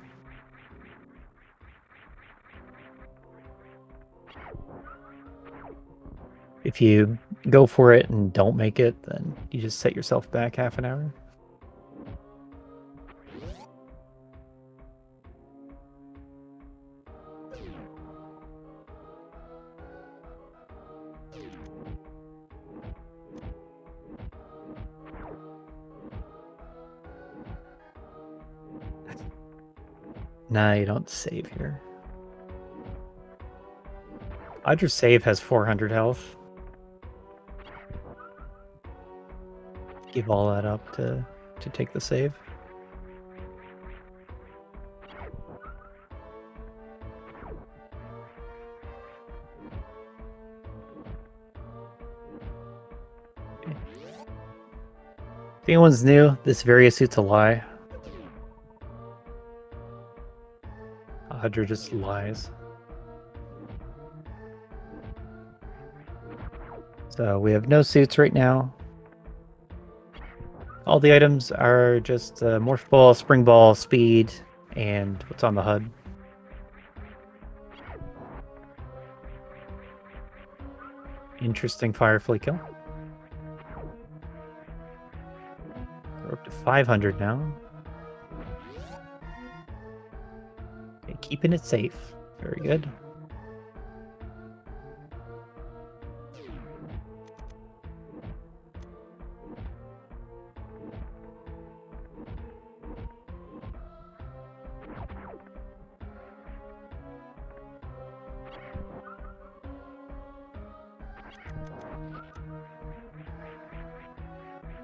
If you go for it and don't make it, then you just set yourself back half an hour. Nah, you don't save here. Audra's save has 400 health. Give all that up to take the save. Okay. If anyone's new, this various suit's a lie. Audra just lies. So we have no suits right now. All the items are just morph ball, spring ball, speed, and what's on the HUD. Interesting Firefly kill. We're up to 500 now. Okay, keeping it safe. Very good.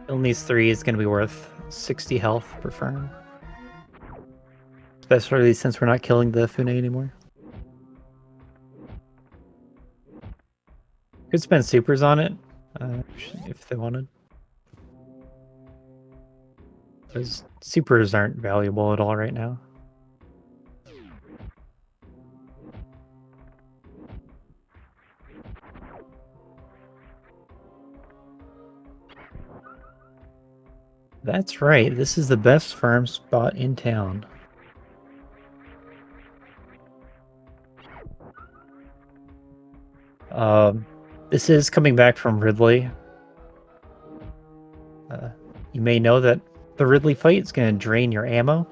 Killing these 3 is going to be worth 60 health per firm. Especially since we're not killing the Fune anymore. Could spend supers on it, if they wanted. Because supers aren't valuable at all right now. That's right, this is the best farm spot in town. This is coming back from Ridley. You may know that the Ridley fight is going to drain your ammo.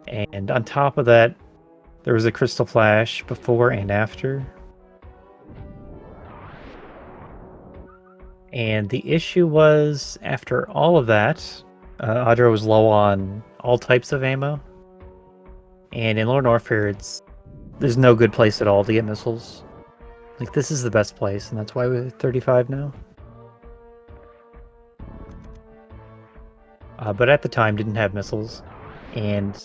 And on top of that, there was a Crystal Flash before and after. And the issue was, after all of that, Audra was low on all types of ammo. And in Lower Norfair, there's no good place at all to get missiles. Like, this is the best place, and that's why we're 35 now. But at the time, didn't have missiles. And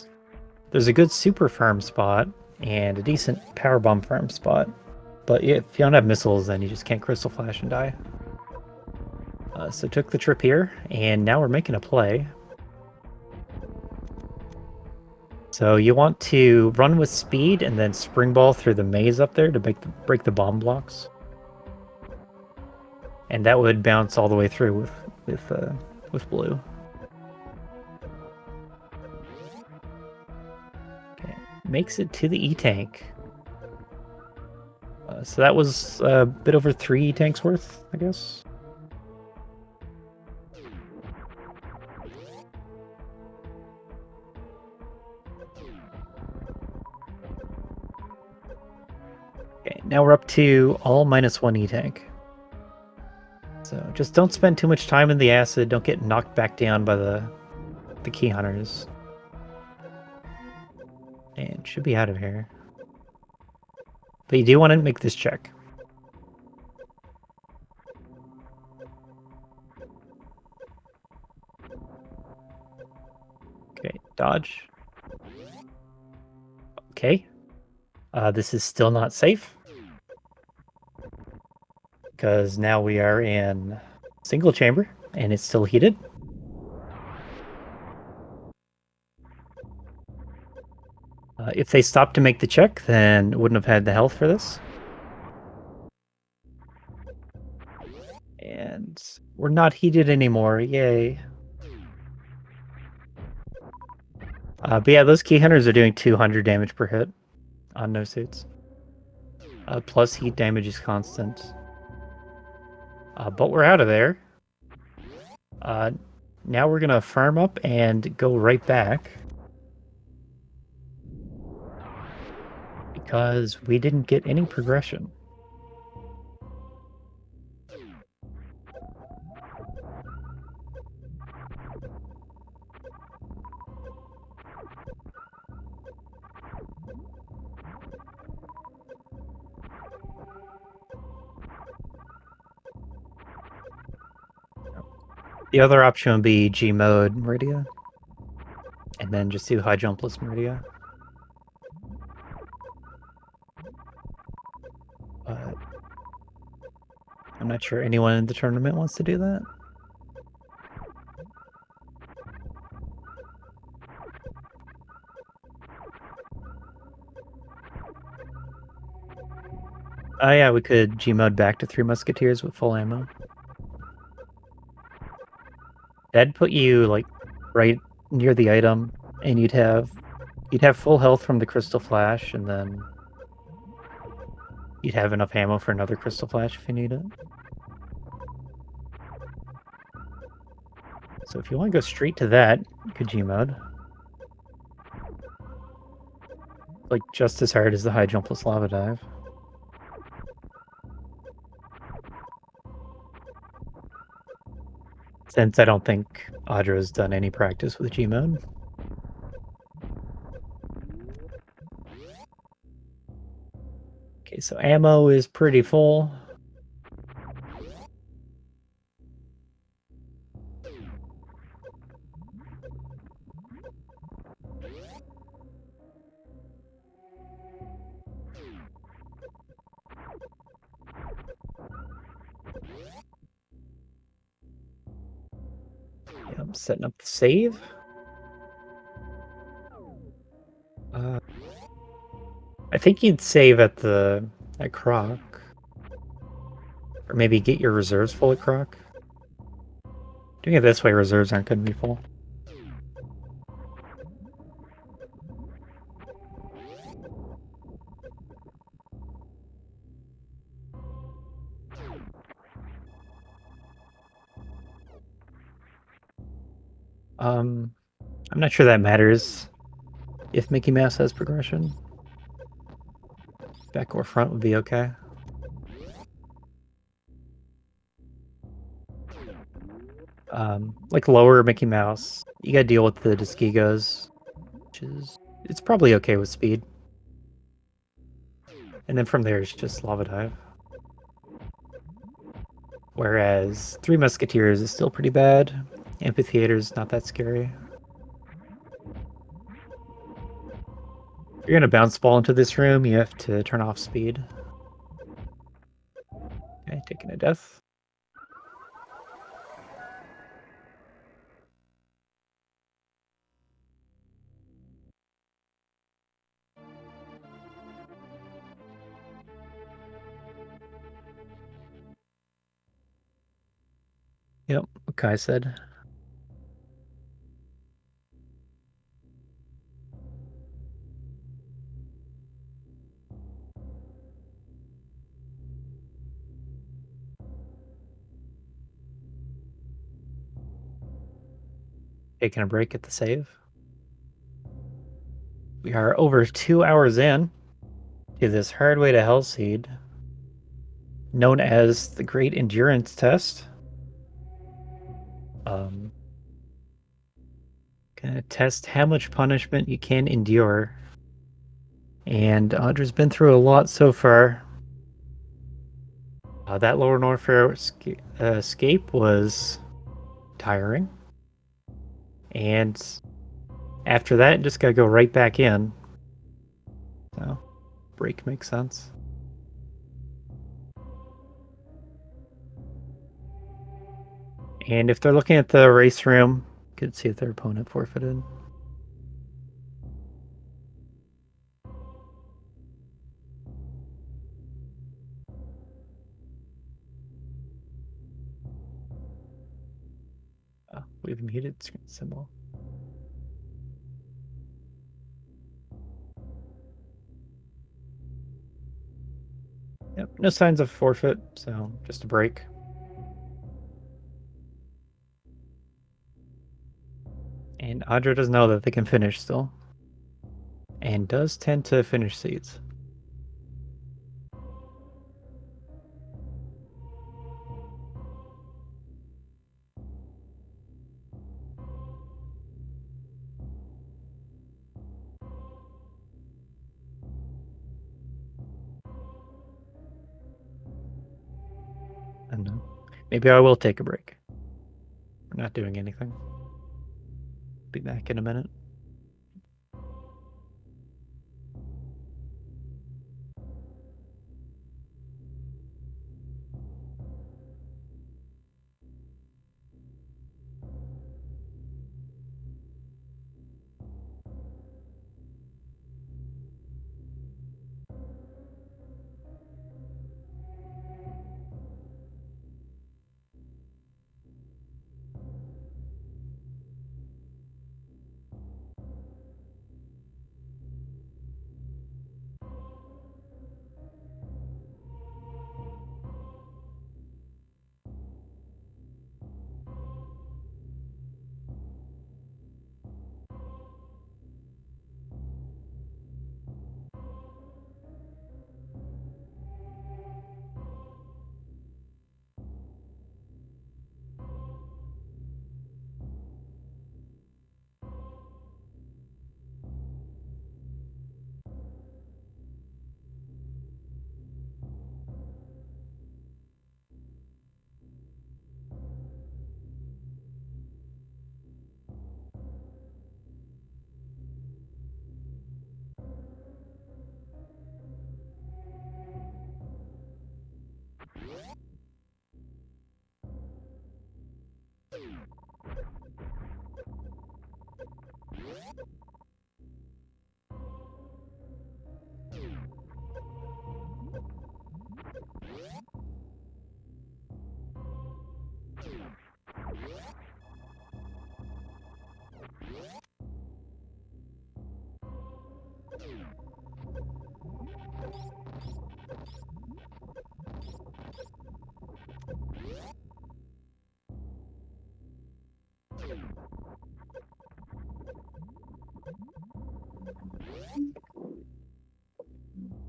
there's a good super farm spot and a decent power bomb farm spot. But if you don't have missiles, then you just can't Crystal Flash and die. So took the trip here, and now we're making a play. So you want to run with speed and then spring ball through the maze up there to break the bomb blocks. And that would bounce all the way through with blue. Okay, makes it to the E-tank. So that was a bit over 3 E-tanks worth, I guess. now we're up to all -1 E-Tank. So just don't spend too much time in the acid. Don't get knocked back down by the key hunters. And should be out of here. But you do want to make this check. Okay, dodge. Okay. This is still not safe. Because now we are in single chamber, and it's still heated. If they stopped to make the check, then wouldn't have had the health for this. And we're not heated anymore, yay. But yeah, those key hunters are doing 200 damage per hit on no suits. Plus heat damage is constant. But we're out of there. Now we're gonna farm up and go right back. Because we didn't get any progression. The other option would be G mode Meridia. And then just do high jumpless Meridia. But I'm not sure anyone in the tournament wants to do that. Oh yeah, we could G mode back to 3 Musketeers with full ammo. That'd put you like right near the item, and you'd have full health from the Crystal Flash, and then you'd have enough ammo for another Crystal Flash if you need it. So if you want to go straight to that, you could G mode. Like just as hard as the high jumpless lava dive. Since I don't think Audra's done any practice with G mode. Okay, so ammo is pretty full. Yeah, I'm setting up the save. I think you'd save at Croc. Or maybe get your reserves full at Croc. Doing it this way, reserves aren't going to be full. I'm not sure that matters if Mickey Mouse has progression. Back or front would be okay. Like lower Mickey Mouse, you gotta deal with the Disgigos, which is it's probably okay with speed. And then from there it's just Lava Dive. Whereas 3 Musketeers is still pretty bad. Amphitheater's not that scary. If you're gonna bounce ball into this room, you have to turn off speed. Okay, taking a death. Yep, what Kai said. Taking a break at the save. We are over 2 hours in, to this Hardway to Hell seed, known as the Great Endurance Test. Gonna test how much punishment you can endure. And Audra's been through a lot so far. That Lower Norfair escape was tiring. And after that, just gotta go right back in. So, break makes sense. And if they're looking at the race room, you could see if their opponent forfeited. We have a muted screen symbol. Yep, no signs of forfeit, so just a break. And Audra does know that they can finish still. And does tend to finish seeds. I don't know. Maybe I will take a break. We're not doing anything. Be back in a minute.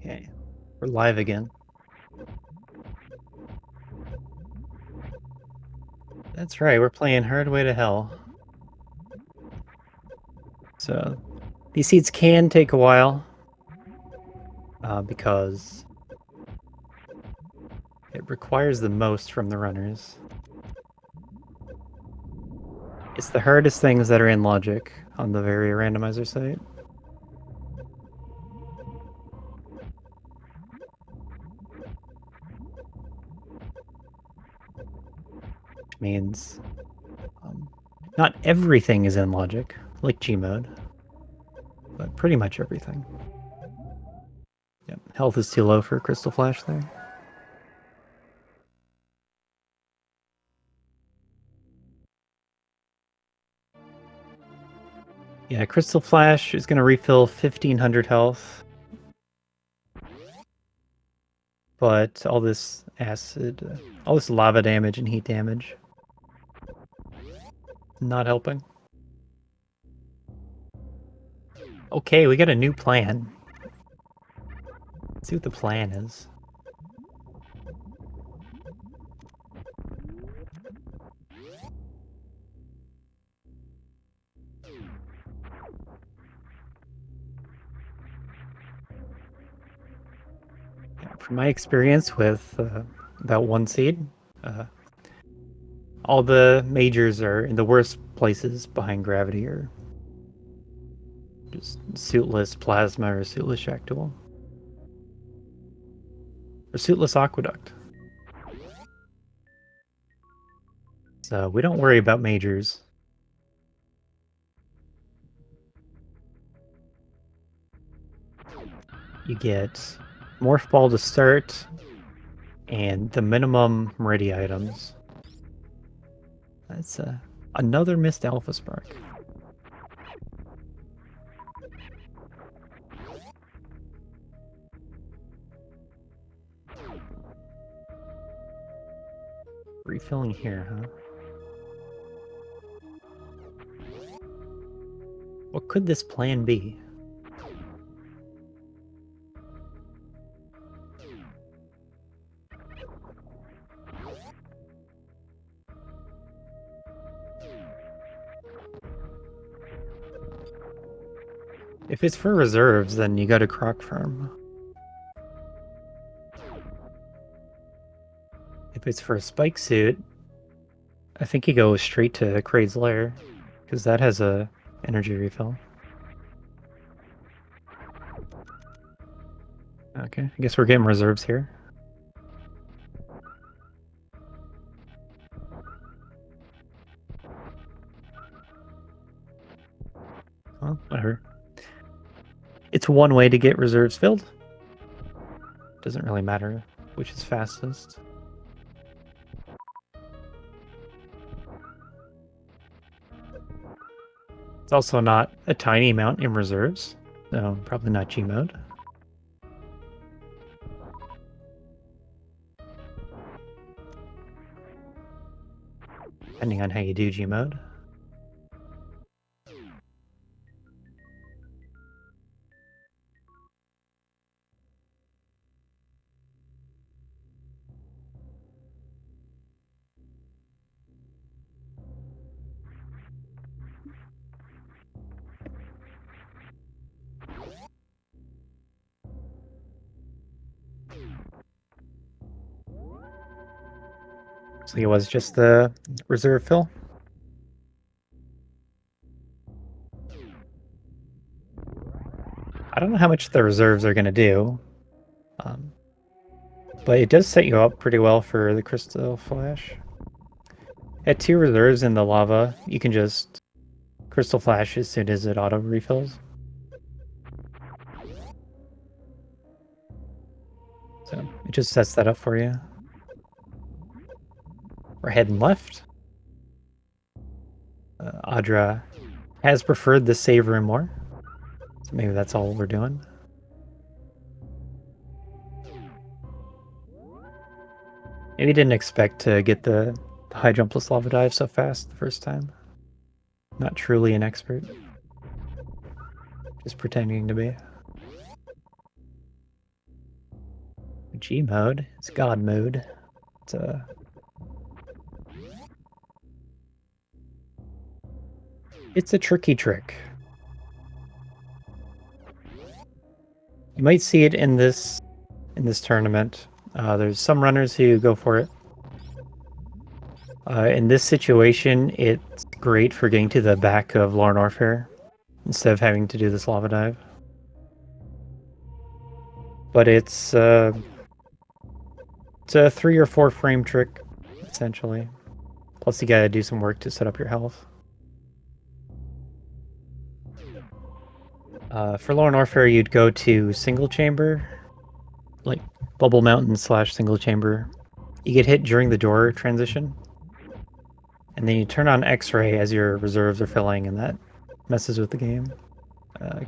Okay, we're live again. That's right, we're playing Hardway to Hell. So, these seeds can take a while, because it requires the most from the runners. It's the hardest things that are in logic on the very randomizer site. Which means not everything is in logic, like Gmod, but pretty much everything. Yep, health is too low for Crystal Flash there. Yeah, Crystal Flash is going to refill 1500 health. But all this acid, all this lava damage and heat damage, not helping. Okay, we got a new plan. Let's see what the plan is. From my experience with about one seed, all the majors are in the worst places behind gravity, or just suitless plasma or suitless shack tool. Or suitless aqueduct. So we don't worry about majors. You get Morph Ball to start, and the minimum ready items. That's another missed Alpha Spark. Refilling here, huh? What could this plan be? If it's for reserves, then you go to Croc Farm. If it's for a spike suit, I think you go straight to Kraid's Lair, because that has a energy refill. Okay, I guess we're getting reserves here. Well, whatever. It's one way to get reserves filled. Doesn't really matter which is fastest. It's also not a tiny amount in reserves, so probably not G mode. Depending on how you do G mode. So it was just the reserve fill. I don't know how much the reserves are going to do, but it does set you up pretty well for the Crystal Flash. At 2 reserves in the lava, you can just Crystal Flash as soon as it auto refills. So it just sets that up for you. We're heading left. Audra has preferred the save room more, so maybe that's all we're doing. Maybe didn't expect to get the high jumpless lava dive so fast the first time. Not truly an expert. Just pretending to be. G mode. It's God mode. It's a tricky trick. You might see it in this tournament. There's some runners who go for it. In this situation, it's great for getting to the back of Lorne Orfair instead of having to do this lava dive. But it's a 3 or 4 frame trick, essentially. Plus you gotta do some work to set up your health. For Lorne Orfair, you'd go to single chamber, like Bubble Mountain / single chamber. You get hit during the door transition, and then you turn on X-ray as your reserves are filling, and that messes with the game.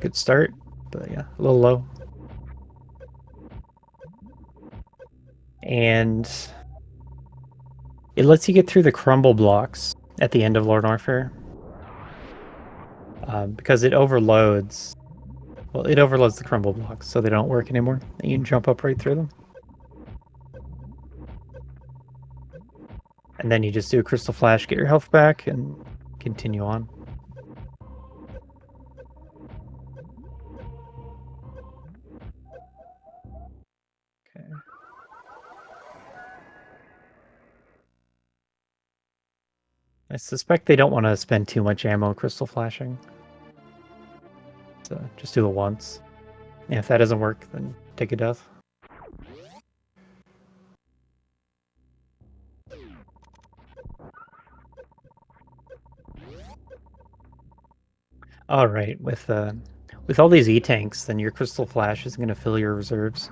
Good start, but yeah, a little low. And it lets you get through the crumble blocks at the end of Lorne Orfair. Because it overloads, Well, it overloads the crumble blocks, so they don't work anymore. And you can jump up right through them. And then you just do a crystal flash, get your health back, and continue on. Okay. I suspect they don't want to spend too much ammo crystal flashing. So just do it once. And if that doesn't work, then take a death. All right, with all these E-tanks, then your crystal flash is going to fill your reserves.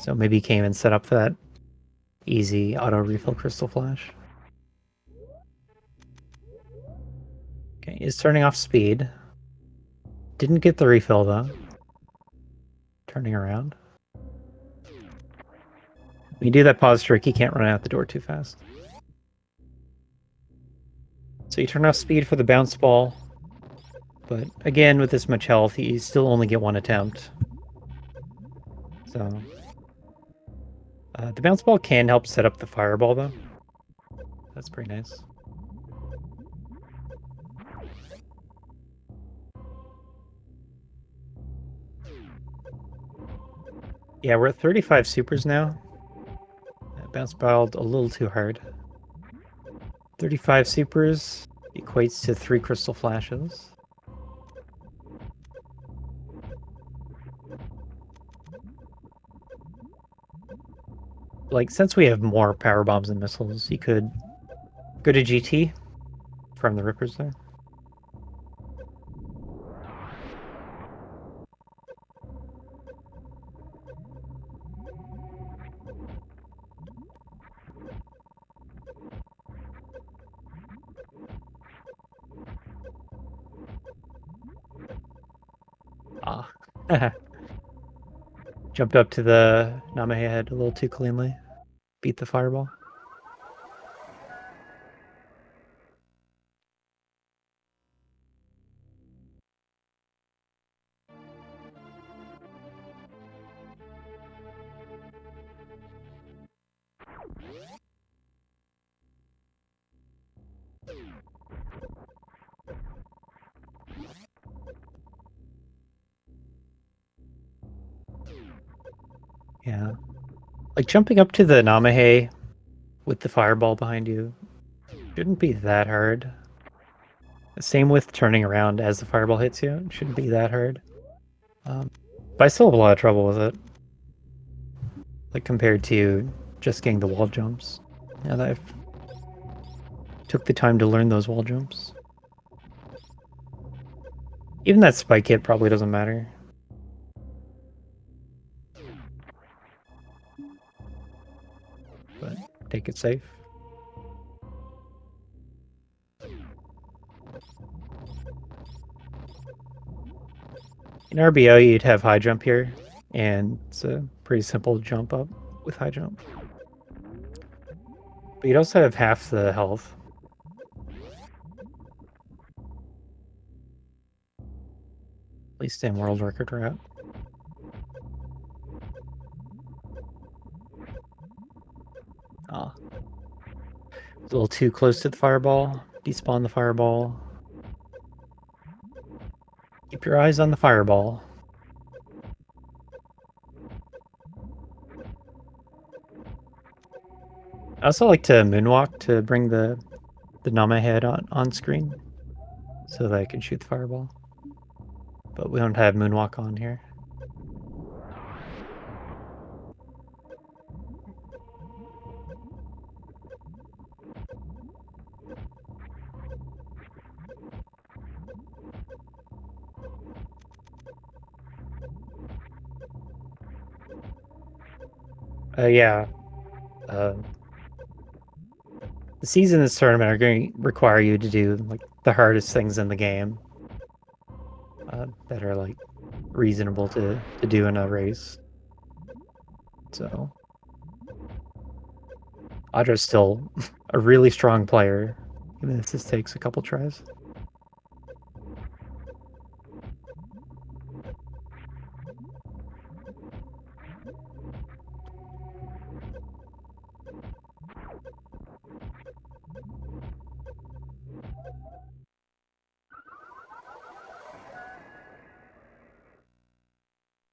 So maybe you came and set up that easy auto refill crystal flash. Okay, is turning off speed. Didn't get the refill though. Turning around. When you do that pause trick, you can't run out the door too fast. So you turn off speed for the bounce ball. But again, with this much health, you still only get one attempt. So the bounce ball can help set up the fireball though. That's pretty nice. Yeah, we're at 35 supers now. Bounce balled a little too hard. 35 supers equates to 3 crystal flashes. Like, since we have more power bombs and missiles, you could go to GT from the rippers there. Ah. Jumped up to the Namahe head a little too cleanly. Beat the fireball. Yeah. Like, jumping up to the Namahe with the fireball behind you shouldn't be that hard. Same with turning around as the fireball hits you. It shouldn't be that hard. But I still have a lot of trouble with it. Like, compared to just getting the wall jumps. Now that I've took the time to learn those wall jumps. Even that spike hit probably doesn't matter. But take it safe. In RBO, you'd have high jump here, and it's a pretty simple jump up with high jump. But you'd also have half the health. At least in world record route. Ah. A little too close to the fireball. Despawn the fireball. Keep your eyes on the fireball. I also like to moonwalk to bring the Nama head on screen so that I can shoot the fireball. But we don't have moonwalk on here. Yeah. The season in this tournament are going to require you to do like the hardest things in the game that are like reasonable to do in a race. So Audra's still a really strong player, even if this takes a couple tries.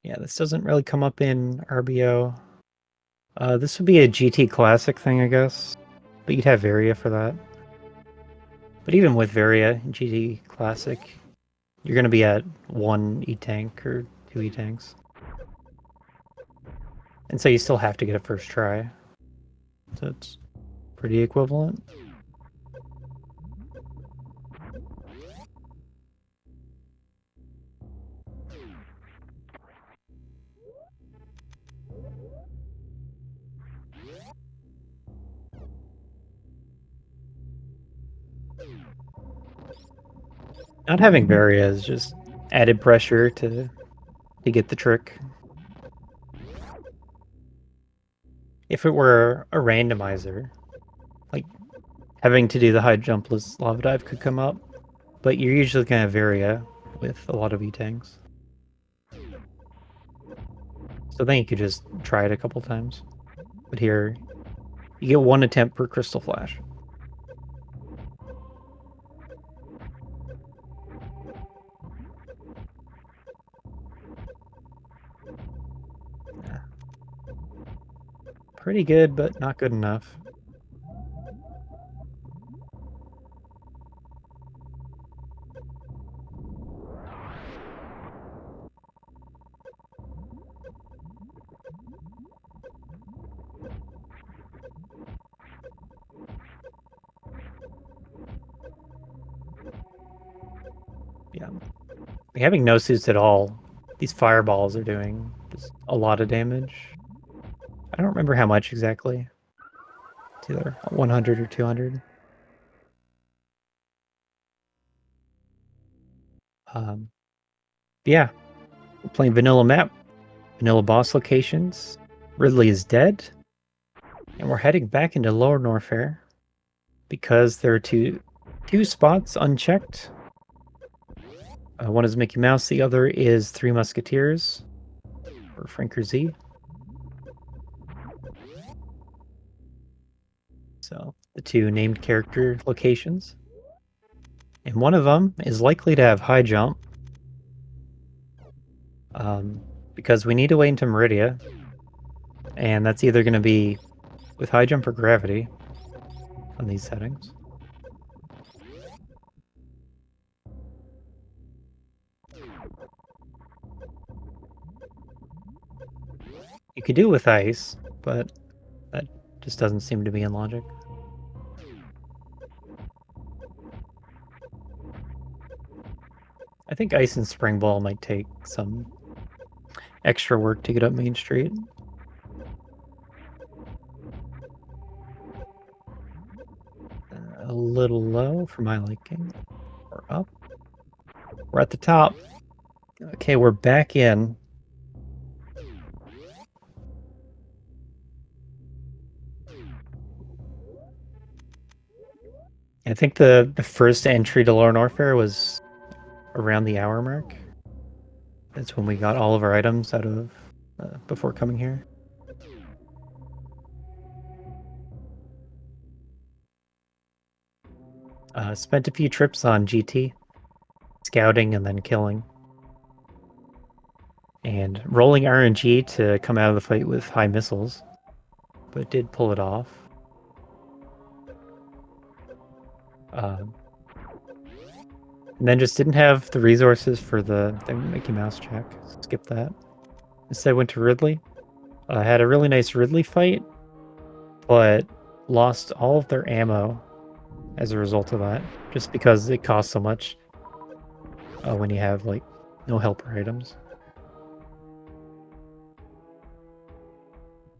Yeah, this doesn't really come up in RBO. This would be a GT Classic thing, I guess. But you'd have Varia for that. But even with Varia in GT Classic, you're going to be at 1 E-Tank or 2 E-Tanks. And so you still have to get a first try. So it's pretty equivalent. Not having Varia is just added pressure to get the trick. If it were a randomizer, like having to do the high jumpless lava dive could come up, but you're usually going to have Varia with a lot of E-Tanks. So then you could just try it a couple times. But here, you get 1 attempt per Crystal Flash. Pretty good, but not good enough. Yeah. Having no suits at all, these fireballs are doing just a lot of damage. I don't remember how much exactly. It's either 100 or 200. Yeah, we're playing vanilla map, vanilla boss locations. Ridley is dead, and we're heading back into Lower Norfair because there are two spots unchecked. One is Mickey Mouse, the other is Three Musketeers, or Franker Z. So, the 2 named character locations. And one of them is likely to have high jump, because we need to wait into Meridia, and that's either going to be with high jump or gravity on these settings. You could do it with ice, but that just doesn't seem to be in logic. I think ice and spring ball might take some extra work to get up Main Street. A little low for my liking. We're up. We're at the top. Okay, we're back in. I think the first entry to Lower Norfair was around the hour mark. That's when we got all of our items out of before coming here. Spent a few trips on GT, scouting and then killing. And rolling RNG to come out of the fight with high missiles, but did pull it off. And then just didn't have the resources for the Mickey Mouse check. Skip that. Instead went to Ridley. Had a really nice Ridley fight, but lost all of their ammo as a result of that, just because it costs so much when you have like no helper items.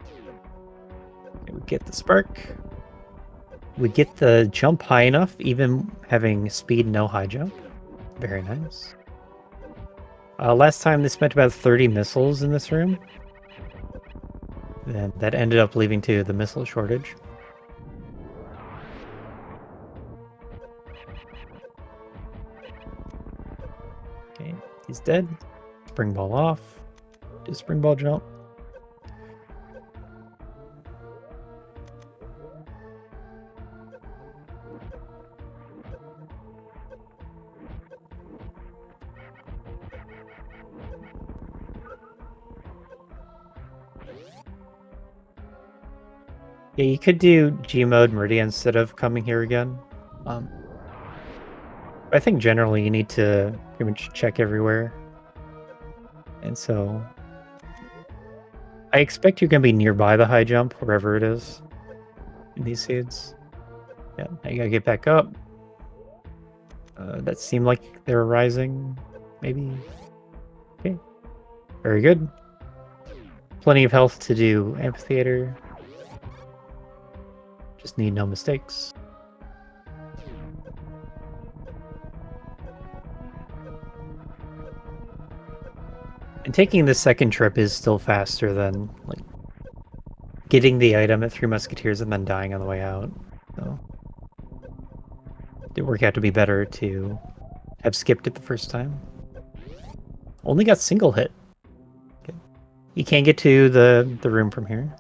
Okay, we get the spark. We get the jump high enough, even having speed no high jump. Very nice. Last time they spent about 30 missiles in this room. And that ended up leading to the missile shortage. Okay, he's dead. Spring ball off. Do spring ball jump. Yeah, you could do G mode Meridian instead of coming here again. I think generally you need to pretty much check everywhere. And so I expect you're going to be nearby the high jump, wherever it is in these seeds. Yeah, now you gotta get back up. That seemed like they were rising, maybe. Okay, very good. Plenty of health to do amphitheater. Just need no mistakes. And taking the second trip is still faster than like getting the item at Three Musketeers and then dying on the way out. So it worked out to be better to have skipped it the first time. Only got single hit. Okay. You can't get to the room from here.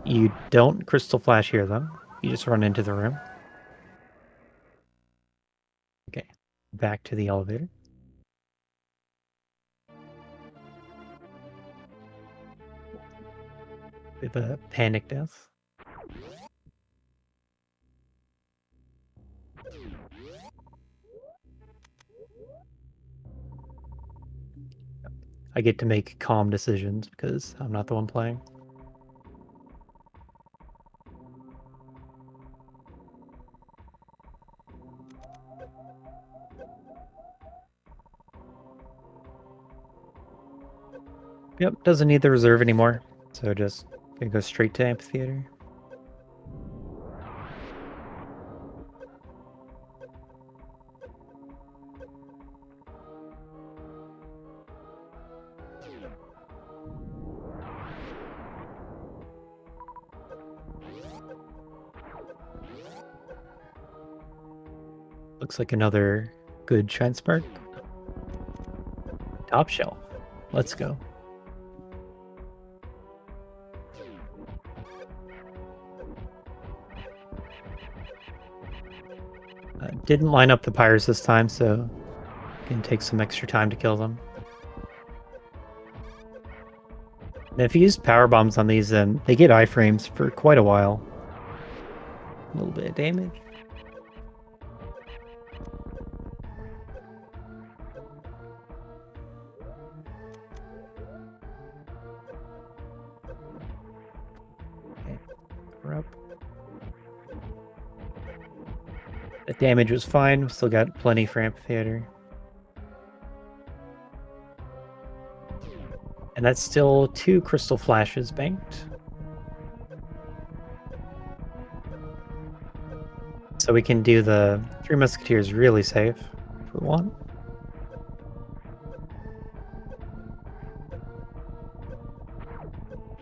You don't crystal flash here though. You just run into the room. Okay, back to the elevator. We have a panic death. I get to make calm decisions because I'm not the one playing. Yep, doesn't need the reserve anymore. So just gonna go straight to amphitheater. Looks like another good Shine Spark. Top shelf. Let's go. Didn't line up the pyres this time, so can take some extra time to kill them. And if you use power bombs on these, they get iframes for quite a while. A little bit of damage. Okay, we're up. The damage was fine. We still got plenty for amphitheater. And that's still 2 crystal flashes banked. So we can do the 3 Musketeers really safe if we want.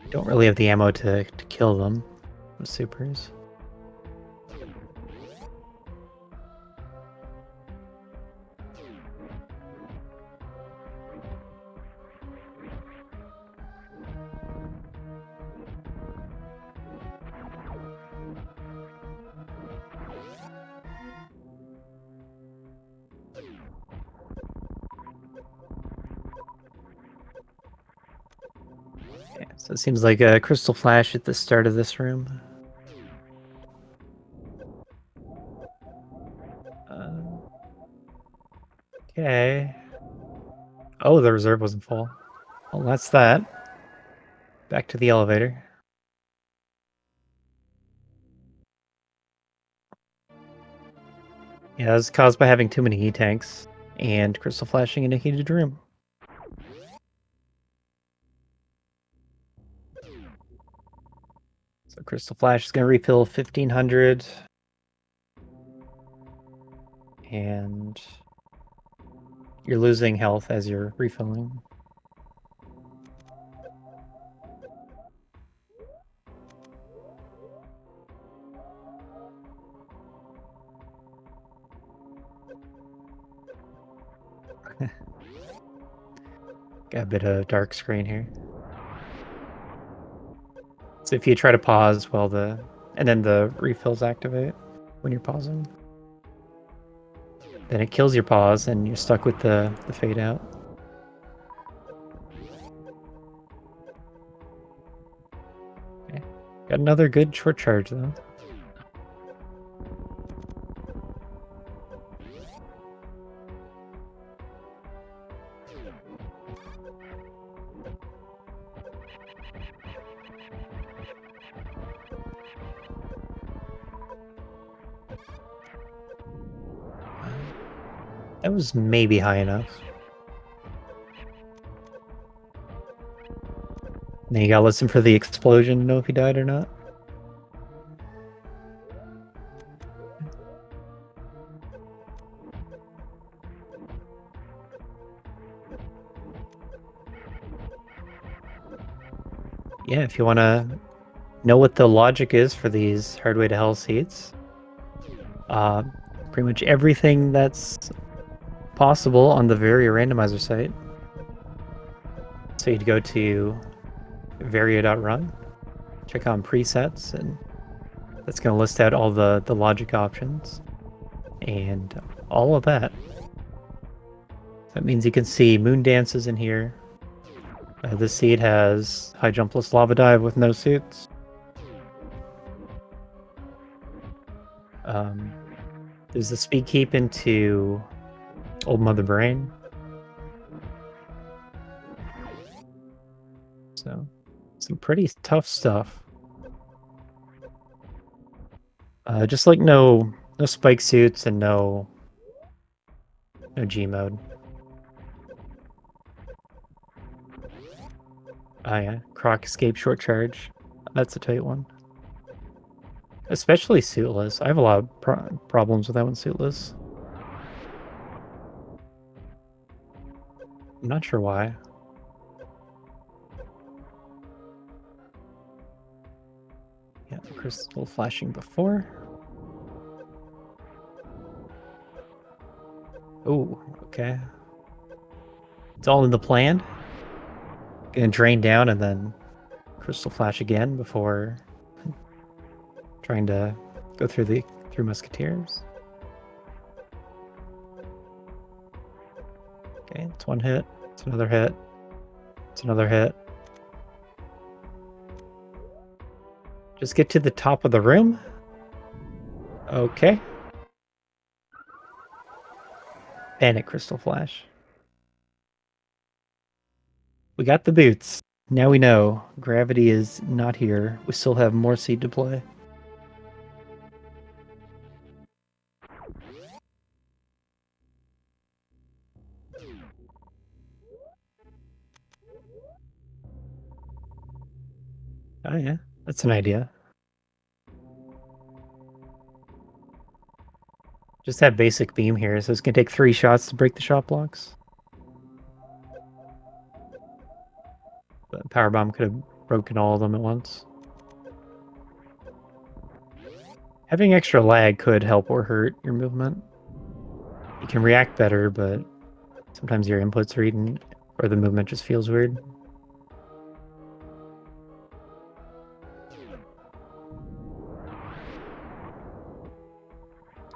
Don't really have the ammo to kill them with supers. Okay, so it seems like a crystal flash at the start of this room. Okay. Oh, the reserve wasn't full. Well, that's that. Back to the elevator. Yeah, it's caused by having too many heat tanks and crystal flashing in a heated room. So crystal flash is going to refill 1500. And you're losing health as you're refilling. Got a bit of dark screen here. So if you try to pause while and then the refills activate when you're pausing, then it kills your pause and you're stuck with the fade out. Okay. Got another good short charge, though. That was maybe high enough. Now you gotta listen for the explosion to know if he died or not. Yeah, if you want to know what the logic is for these Hardway to Hell seats, pretty much everything that's possible on the Varia randomizer site. So you'd go to varia.run, check on presets, and that's going to list out all the logic options and all of that. That means you can see moon dances in here. This seed has high jumpless lava dive with no suits. There's the speed keep into Old Mother Brain. So, some pretty tough stuff. Just like no spike suits and no G mode. Oh yeah, Croc Escape Short Charge. That's a tight one. Especially suitless. I have a lot of problems with that one suitless. I'm not sure why. Yeah, crystal flashing before. Oh, okay. It's all in the plan. Gonna drain down and then crystal flash again before trying to go through Musketeers. Okay, it's one hit. It's another hit. It's another hit. Just get to the top of the room. Okay. Panic crystal flash. We got the boots. Now we know gravity is not here. We still have more seed to play. Oh yeah, that's an idea. Just have basic beam here, so it's gonna take 3 shots to break the shot blocks. But power bomb could have broken all of them at once. Having extra lag could help or hurt your movement. You can react better, but sometimes your inputs are eaten, or the movement just feels weird.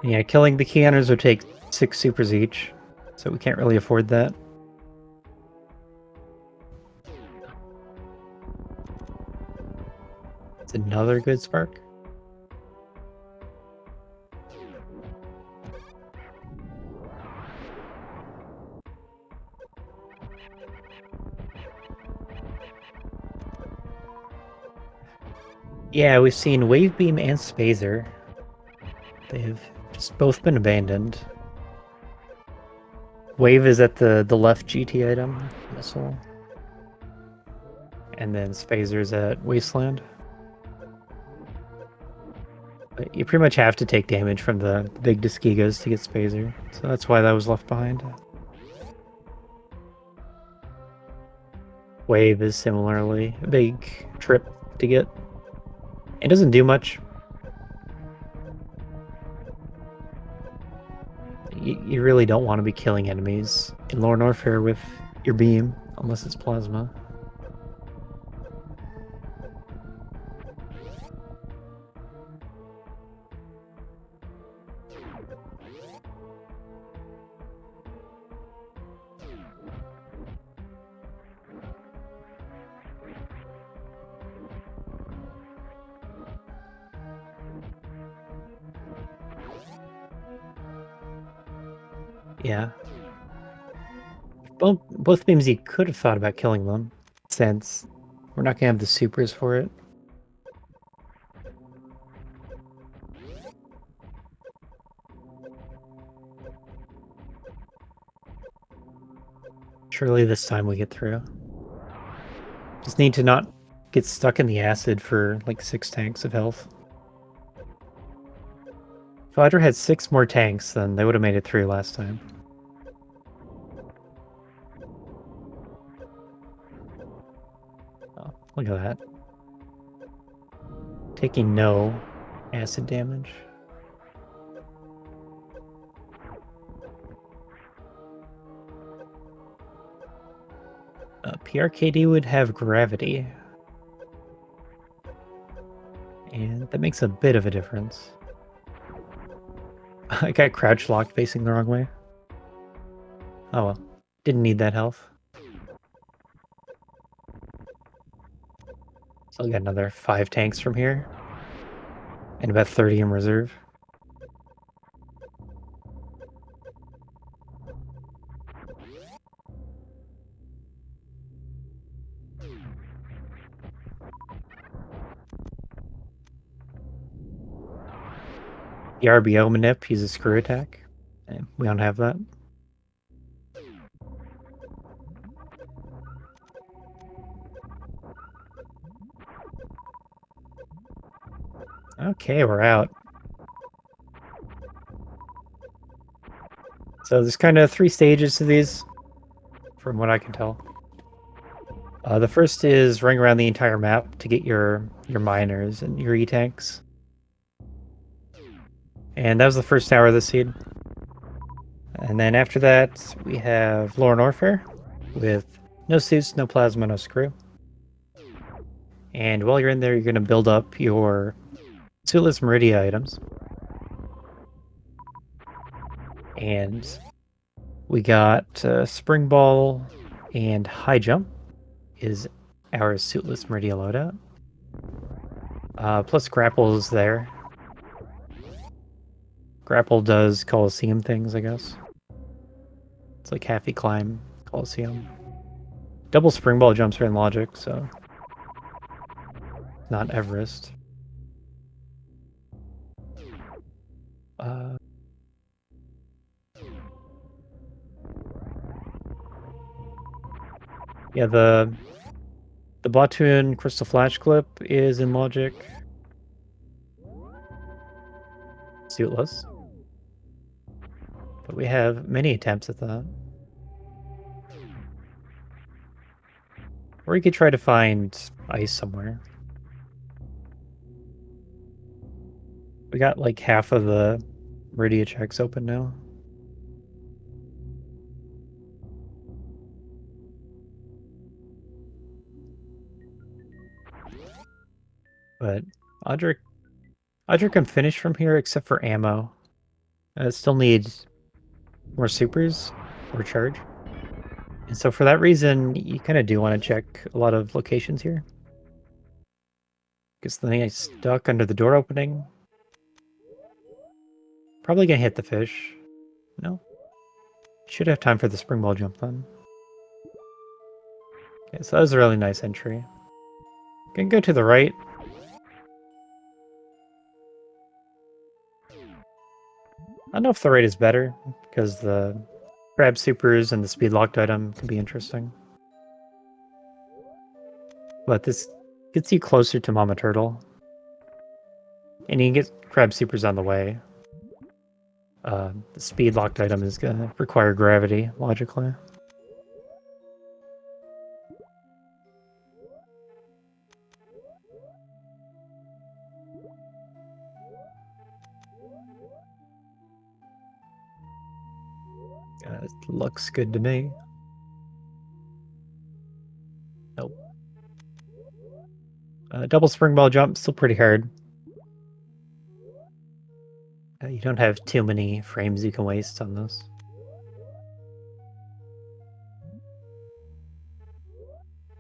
Yeah, killing the Keaners would take 6 supers each, so we can't really afford that. It's another good spark. Yeah, we've seen Wave Beam and Spazer. They've just both been abandoned. Wave is at the left GT item, missile. And then Spazer's at Wasteland. But you pretty much have to take damage from the big Diskegas to get Spazer, so that's why that was left behind. Wave is similarly a big trip to get. It doesn't do much. You really don't want to be killing enemies in Lore Norfair with your beam, unless it's plasma. Yeah. Both memes you could have thought about killing them, since we're not gonna have the supers for it. Surely this time we get through. Just need to not get stuck in the acid for like 6 tanks of health. If Audra had 6 more tanks, then they would have made it through last time. Oh, look at that. Taking no acid damage. PRKD would have gravity. And that makes a bit of a difference. I got crouch locked facing the wrong way. Oh well. Didn't need that health. So I'll get another 5 tanks from here. And about 30 in reserve. The RBO manip uses screw attack. And we don't have that. Okay, we're out. So there's kind of 3 stages to these, from what I can tell. The first is running around the entire map to get your miners and your E-tanks. And that was the first tower of the seed. And then after that, we have Lorne Warfare with no suits, no plasma, no screw. And while you're in there, you're going to build up your suitless Meridia items. And we got Spring Ball and High Jump is our suitless Meridia loadout. Plus Grapple is there. Grapple does Coliseum things, I guess. It's like halfy climb Coliseum. Double Spring Ball jumps are in logic, so not Everest. Yeah, the Bottoon Crystal Flash Clip is in logic. Suitless. But we have many attempts at that. Or you could try to find ice somewhere. We got like half of the Meridia checks open now. But Audra can finish from here except for ammo. Still need more supers or charge. And so for that reason, you kind of do want to check a lot of locations here. Because the thing is stuck under the door opening. Probably gonna hit the fish. No. Should have time for the spring ball jump then. Okay, so that was a really nice entry. Can go to the right. I don't know if the right is better, because the grab supers and the speed locked item can be interesting. But this gets you closer to Mama Turtle. And you can get crab supers on the way. The speed locked item is gonna require gravity, logically. It looks good to me. Nope. Double spring ball jump, still pretty hard. You don't have too many frames you can waste on this.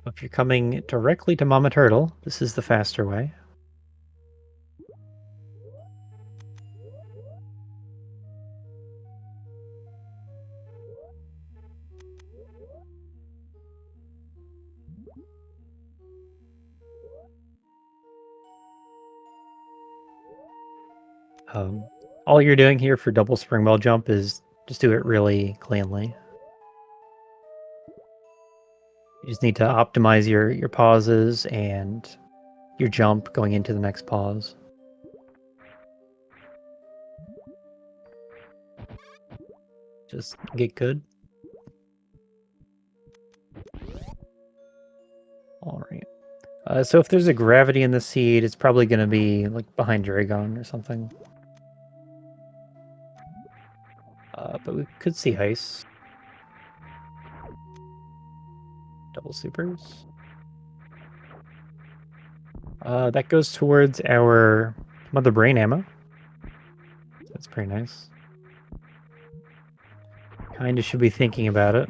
If you're coming directly to Mama Turtle, this is the faster way. All you're doing here for double spring ball jump is just do it really cleanly. You just need to optimize your pauses and your jump going into the next pause. Just get good. All right. So if there's a gravity in the seed, it's probably going to be like behind Dragon or something. But we could see Heist. Double supers. That goes towards our Mother Brain ammo. That's pretty nice. Kinda should be thinking about it.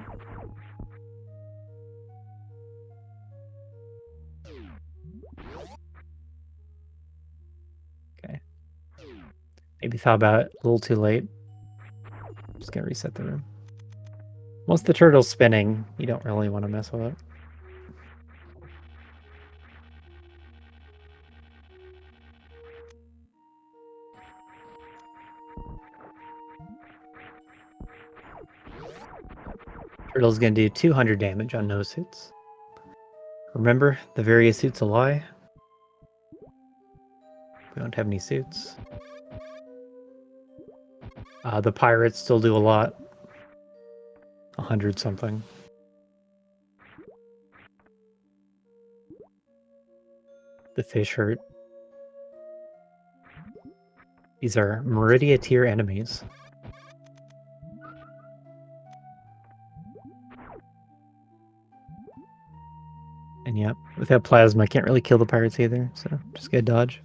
Okay. Maybe thought about it a little too late. Just gonna reset the room. Once the turtle's spinning, you don't really want to mess with it. Turtle's gonna do 200 damage on no suits. Remember, the various suits a lie. We don't have any suits. The pirates still do a lot. 100 something. The fish hurt. These are Meridia tier enemies. And yeah, without plasma, can't really kill the pirates either, so just get dodge.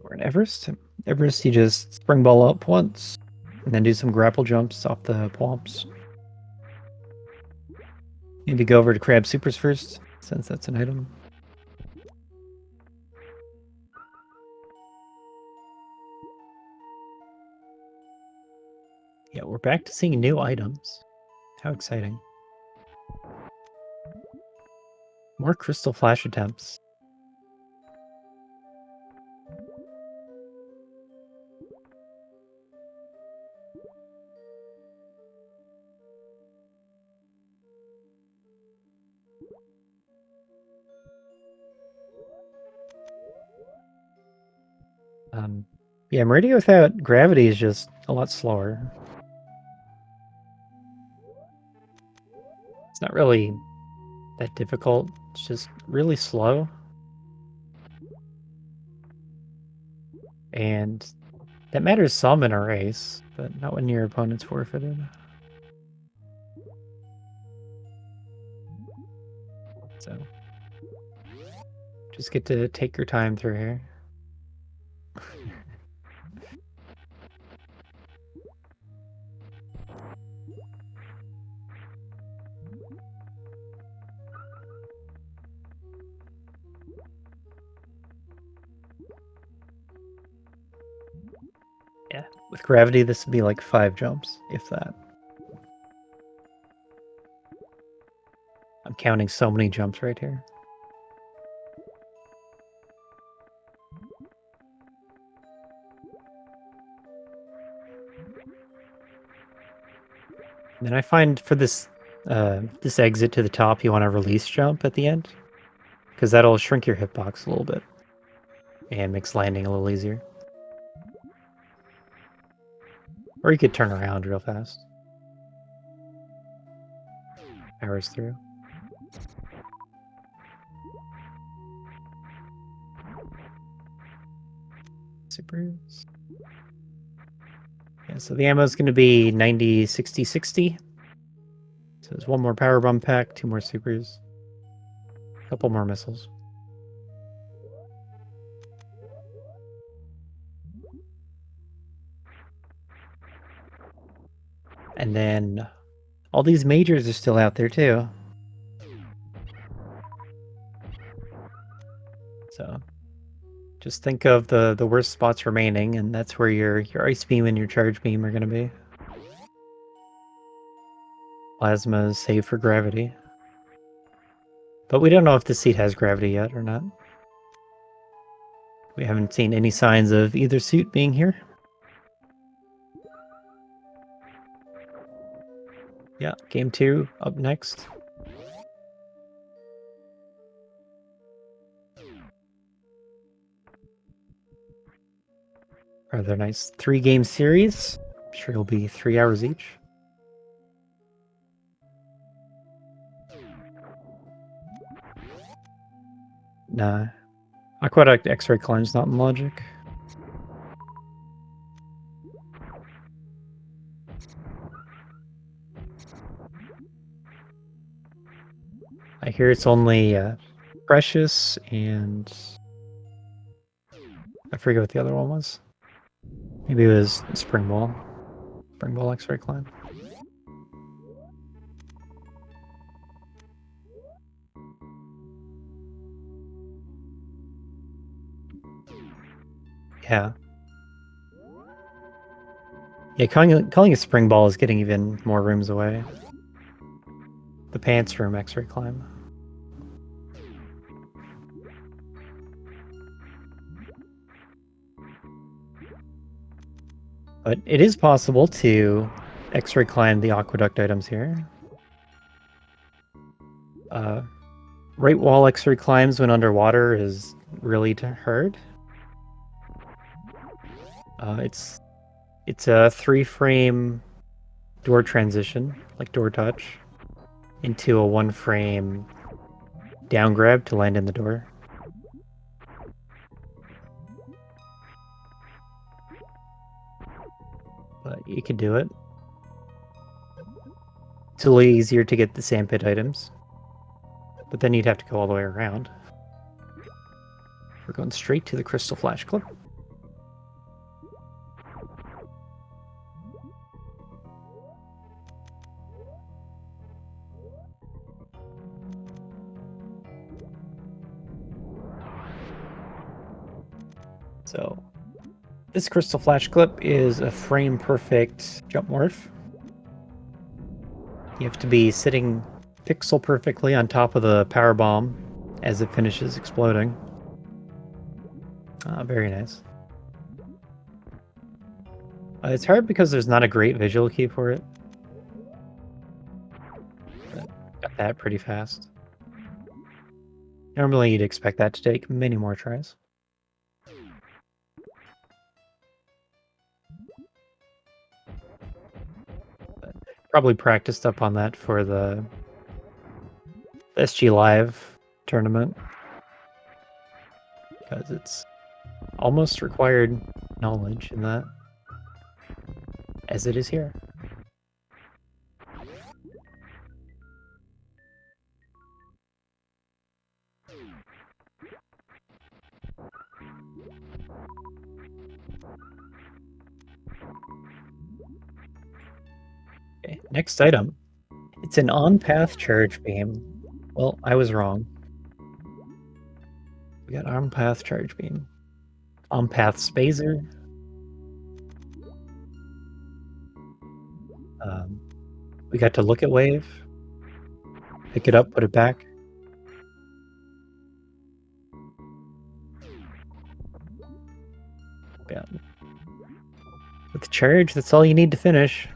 We're in Everest. Everest, you just spring ball up once, and then do some grapple jumps off the pwomps. Maybe go over to Crab Supers first, since that's an item. Yeah, we're back to seeing new items. How exciting. More crystal flash attempts. Yeah, Meridia without gravity is just a lot slower. It's not really that difficult. It's just really slow. And that matters some in a race, but not when your opponent's forfeited. So just get to take your time through here. Yeah, with gravity, this would be like 5 jumps, if that. I'm counting so many jumps right here. And then I find for this this exit to the top, you want to release jump at the end, because that'll shrink your hitbox a little bit and makes landing a little easier. Or you could turn around real fast. Powers through. Supers. Yeah, so the ammo is going to be 90, 60, 60. So there's 1 more power bomb pack, 2 more supers, a couple more missiles. And then all these majors are still out there too. So just think of the worst spots remaining, and that's where your ice beam and your charge beam are going to be. Plasma is saved for gravity. But we don't know if this seat has gravity yet or not. We haven't seen any signs of either suit being here. Yeah, game 2 up next. Rather nice 3-game series. I'm sure it'll be 3 hours each. Nah. Aqueduct X-ray climb's not in logic. I hear it's only Precious and I forget what the other one was. Maybe it was Spring Ball. Spring Ball X-ray climb. Yeah. Yeah, calling it Spring Ball is getting even more rooms away. The Pants Room X-ray climb. But it is possible to X-ray climb the aqueduct items here. Right wall X-ray climbs when underwater is really hard. It's a 3-frame door transition, like door touch, into a 1-frame down grab to land in the door. But you can do it. It's a little easier to get the sandpit items. But then you'd have to go all the way around. We're going straight to the Crystal Flash Clip. So, this Crystal Flash Clip is a frame-perfect jump morph. You have to be sitting pixel perfectly on top of the power bomb as it finishes exploding. Very nice. It's hard because there's not a great visual key for it. But got that pretty fast. Normally you'd expect that to take many more tries. But probably practiced up on that for the SG Live tournament. Because it's almost required knowledge in that, as it is here. Okay, next item. It's an on-path charge beam. Well, I was wrong. We got on-path charge beam. On-path spazer. We got to look at wave. Pick it up, put it back. Yeah. With charge, that's all you need to finish.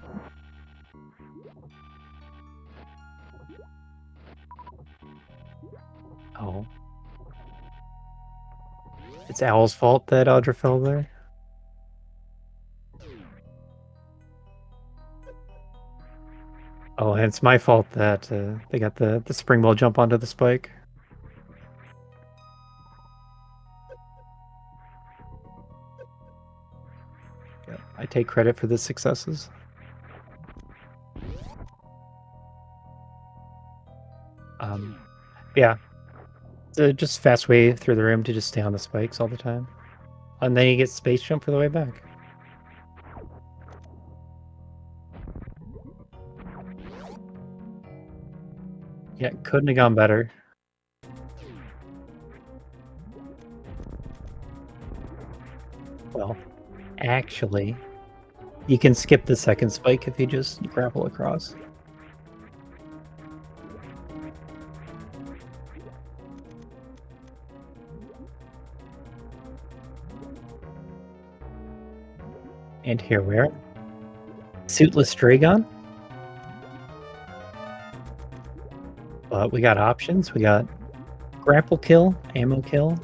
Oh. It's Owl's fault that Audra fell there. Oh, and it's my fault that they got the spring ball jump onto the spike. Yeah, I take credit for the successes. Yeah. It's just a fast way through the room to just stay on the spikes all the time. And then you get space jump for the way back. Yeah, couldn't have gone better. Actually, you can skip the second spike if you just grapple across. And here we are. Suitless Dragon. But we got options. We got grapple kill, ammo kill.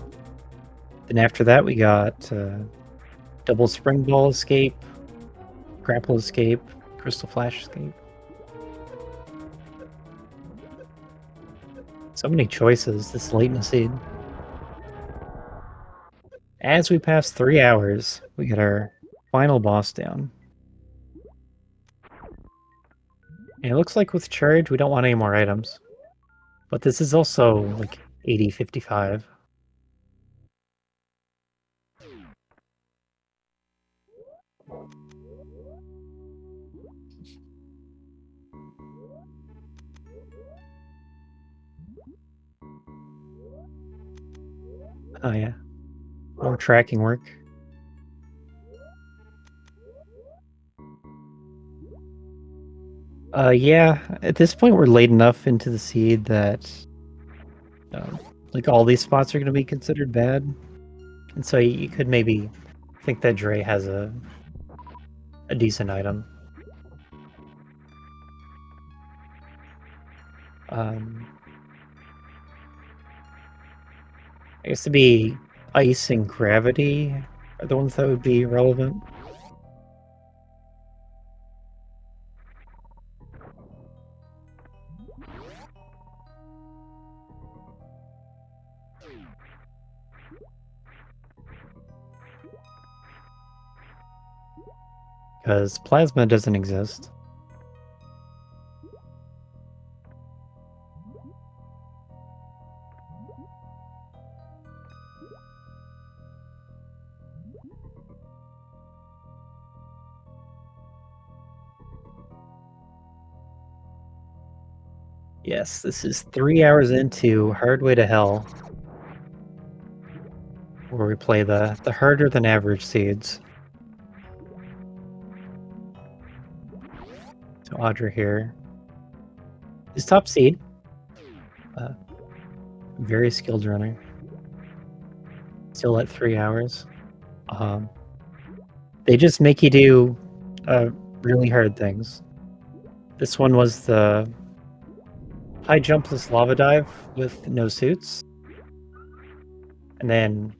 Then after that, we got double spring ball escape, grapple escape, crystal flash escape. So many choices this late in the seed. As we pass 3 hours, we get our final boss down. And it looks like with charge, we don't want any more items. But this is also like 80-55. Oh yeah. More tracking work. Yeah, at this point we're late enough into the seed that like all these spots are going to be considered bad. And so you could maybe think that Dre has a decent item. I guess to be ice and gravity are the ones that would be relevant. Because plasma doesn't exist. Yes, this is 3 hours into Hardway to Hell, where we play the harder than average seeds. So Audra here is top seed. Very skilled runner. Still at 3 hours. They just make you do really hard things. This one was the high jumpless lava dive with no suits. And then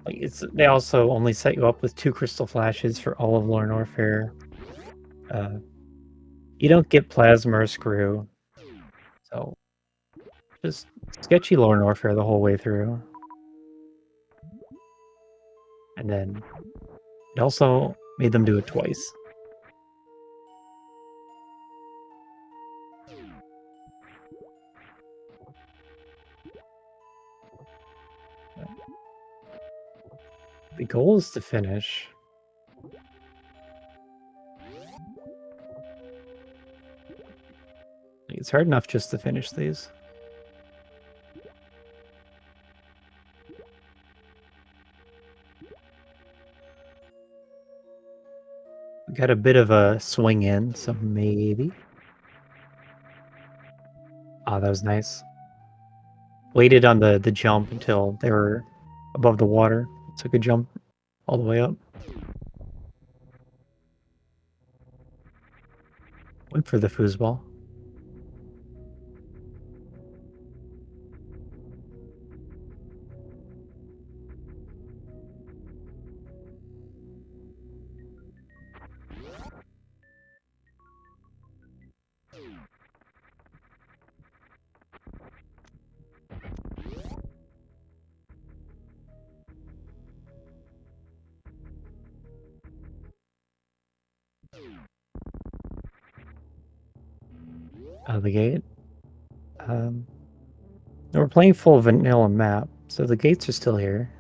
like they also only set you up with 2 crystal flashes for all of Lorne Warfare. You don't get plasma or screw. So just sketchy Lorne Warfare the whole way through. And then it also made them do it twice. The goal is to finish. It's hard enough just to finish these. We got a bit of a swing in, so maybe. Oh, that was nice. Waited on the jump until they were above the water. Took a jump all the way up. Went for the foosball. Out of the gate. We're playing full vanilla map, so the gates are still here.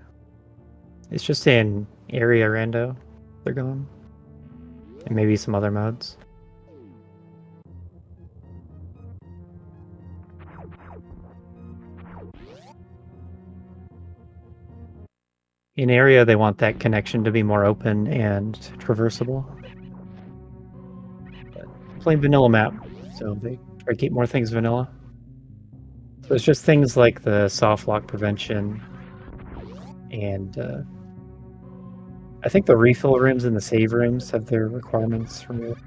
It's just in area rando. They're gone. And maybe some other modes. In area, they want that connection to be more open and traversable. But plain vanilla map, so they try to keep more things vanilla. So it's just things like the soft lock prevention, and I think the refill rooms and the save rooms have their requirements removed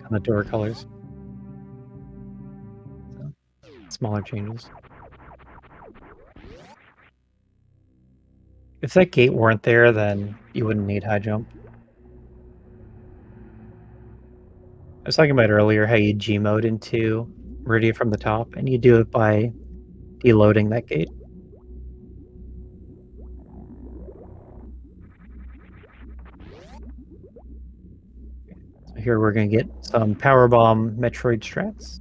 on the door colors. So, smaller changes. If that gate weren't there, then you wouldn't need high jump. I was talking about earlier how you G-mode into Meridia from the top, and you do it by deloading that gate. So here we're going to get some Powerbomb Metroid strats.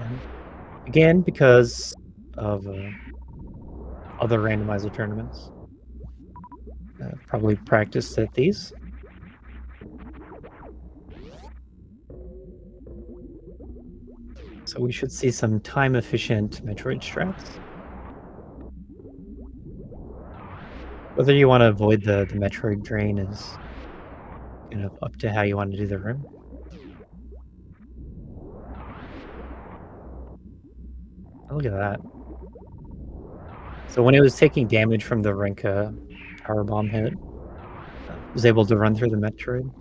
And again, because of other randomizer tournaments. Probably practiced at these. So we should see some time-efficient Metroid strats. Whether you want to avoid the Metroid drain is kind of up to how you want to do the room. Oh, look at that. So when it was taking damage from the Rinka powerbomb hit, it was able to run through the Metroid.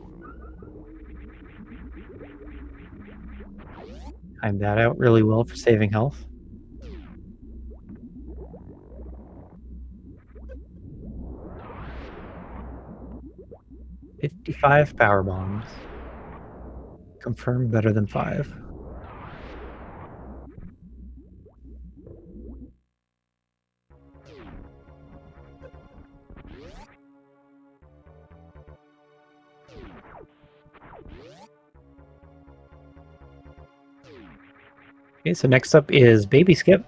Timed that out really well for saving health. $55 power bombs. Confirmed better than 5. Okay, so next up is Baby Skip.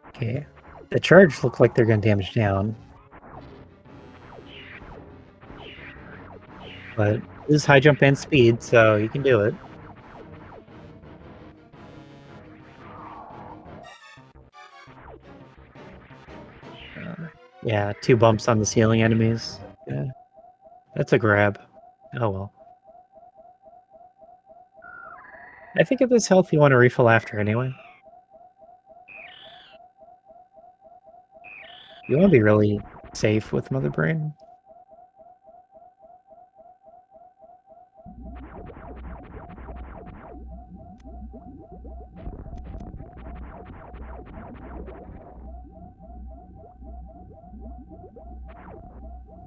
Okay, the charge look like they're going to damage down. But this is high jump and speed, so you can do it. Yeah, 2 bumps on the ceiling enemies. Yeah, that's a grab. Oh well. I think if there's health, you want to refill after anyway. You want to be really safe with Mother Brain.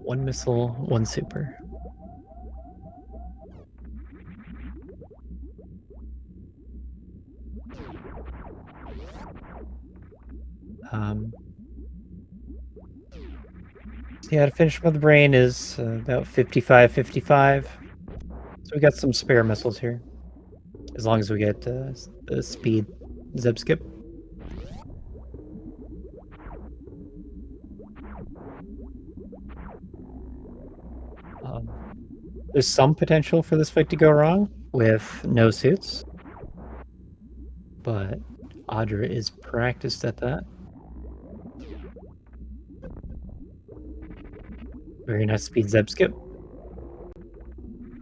One missile, 1 super. Yeah, to finish Mother Brain is about 55-55. So we got some spare missiles here. As long as we get the speed Zeb Skip. There's some potential for this fight to go wrong with no suits. But Audra is practiced at that. Very nice speed Zeb Skip.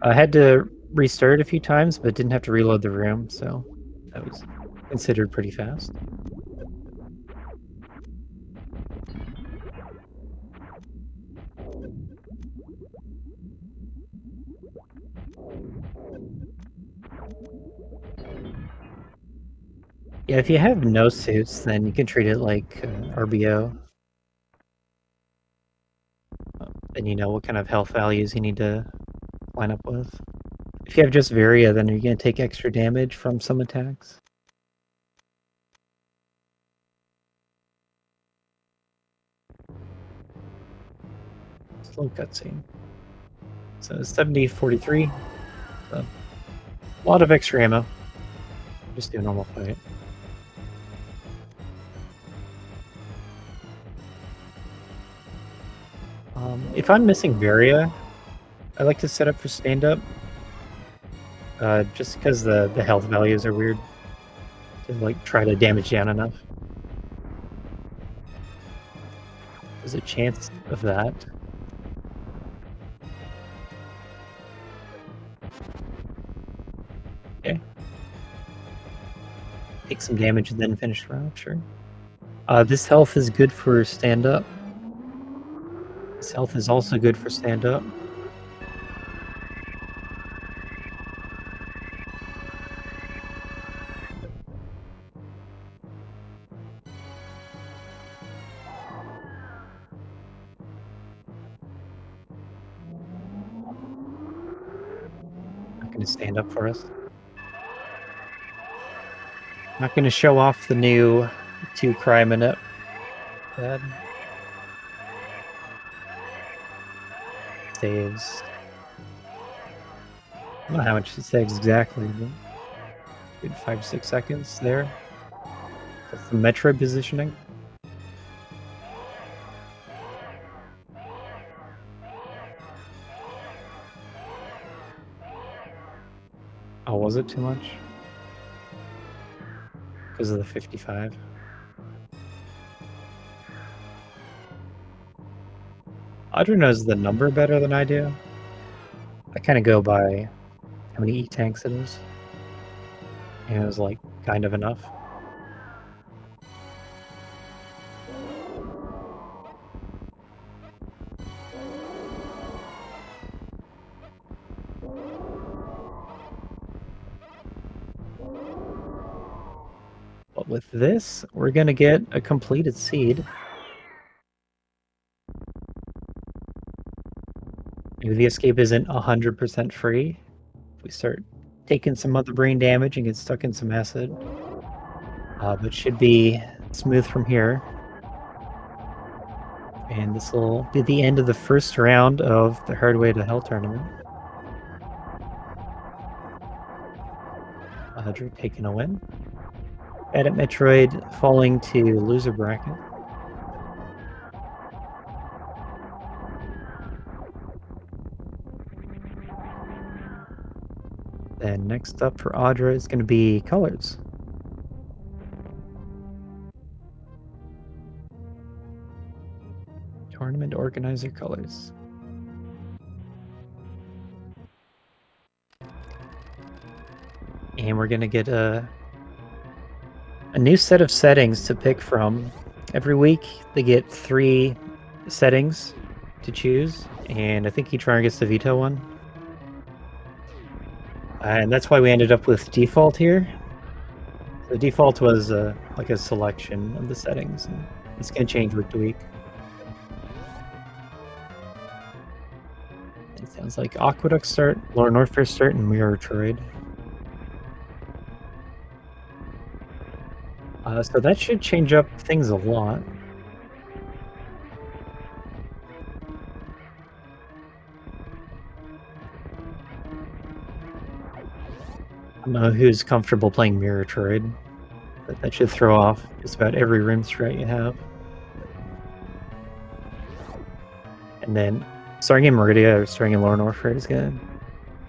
I had to restart a few times, but didn't have to reload the room, so that was considered pretty fast. Yeah, if you have no suits, then you can treat it like RBO. Then you know what kind of health values you need to line up with. If you have just Varia, then you're going to take extra damage from some attacks. Slow cutscene. So 70-43. So a lot of extra ammo. Just do a normal fight. If I'm missing Varia, I like to set up for stand-up. Just because the health values are weird to like try to damage down enough. There's a chance of that. Okay. Take some damage and then finish the round, sure. This health is good for stand up. This health is also good for stand up. Not gonna stand up for us. Not gonna show off the new 2 crime in it. Bad. Saves. I don't know how much it saves exactly, but good 5-6 seconds there. That's the Metroid positioning. Oh, was it too much? Because of the 55. Audra knows the number better than I do. I kind of go by how many E-tanks it is. And it was like kind of enough. But with this, we're gonna get a completed seed. Maybe the escape isn't 100% free. If we start taking some other brain damage and get stuck in some acid. But should be smooth from here. And this will be the end of the first round of the Hardway to Hell tournament. Drew taking a win. Badatmetroid falling to loser bracket. Then next up for Audra is going to be Colors. Tournament organizer Colors. And we're going to get a new set of settings to pick from. Every week they get 3 settings to choose, and I think each round gets the veto one. And that's why we ended up with default here. The default was like a selection of the settings, and it's going to change week to week. It sounds like Aqueduct start, Lower Northfair start, and Metroid. So that should change up things a lot. I don't know who's comfortable playing Metroid, but that should throw off just about every rim strat you have. And then starting in Meridia or starting in Lower Northfair is going to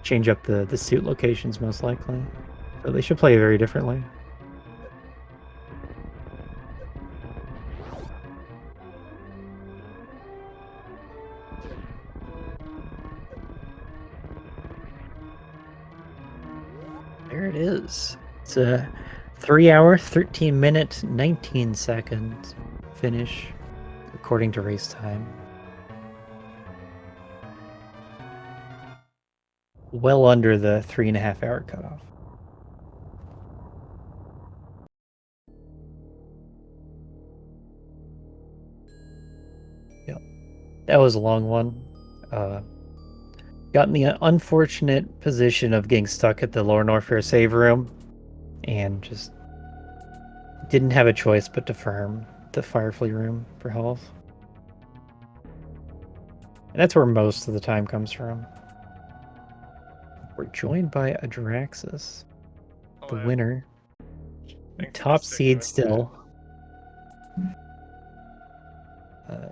change up the suit locations most likely. So they should play very differently. There it is. It's a 3-hour, 13-minute, 19-second finish according to race time. Well under the 3.5-hour cutoff. Yep. That was a long one. Got in the unfortunate position of getting stuck at the Lower Northfair save room and just didn't have a choice but to farm the Firefly room for health. And that's where most of the time comes from. We're joined by Audraxys, the winner. Top seed still.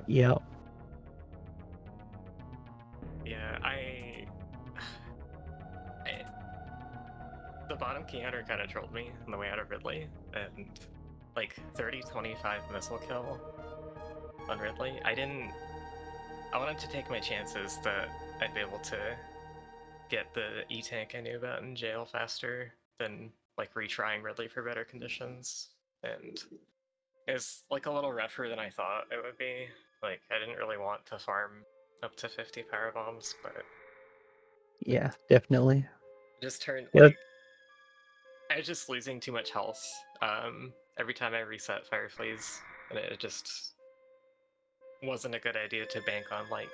Yeah. Yeah, Key Hunter kind of trolled me on the way out of Ridley, and like 30-25 missile kill on Ridley. I wanted to take my chances that I'd be able to get the E-tank I knew about in jail faster than like retrying Ridley for better conditions. And it was like a little rougher than I thought it would be. Like I didn't really want to farm up to 50 power bombs, but Yeah, definitely. just turned Yeah, like I was just losing too much health every time I reset Fireflies, and it just wasn't a good idea to bank on like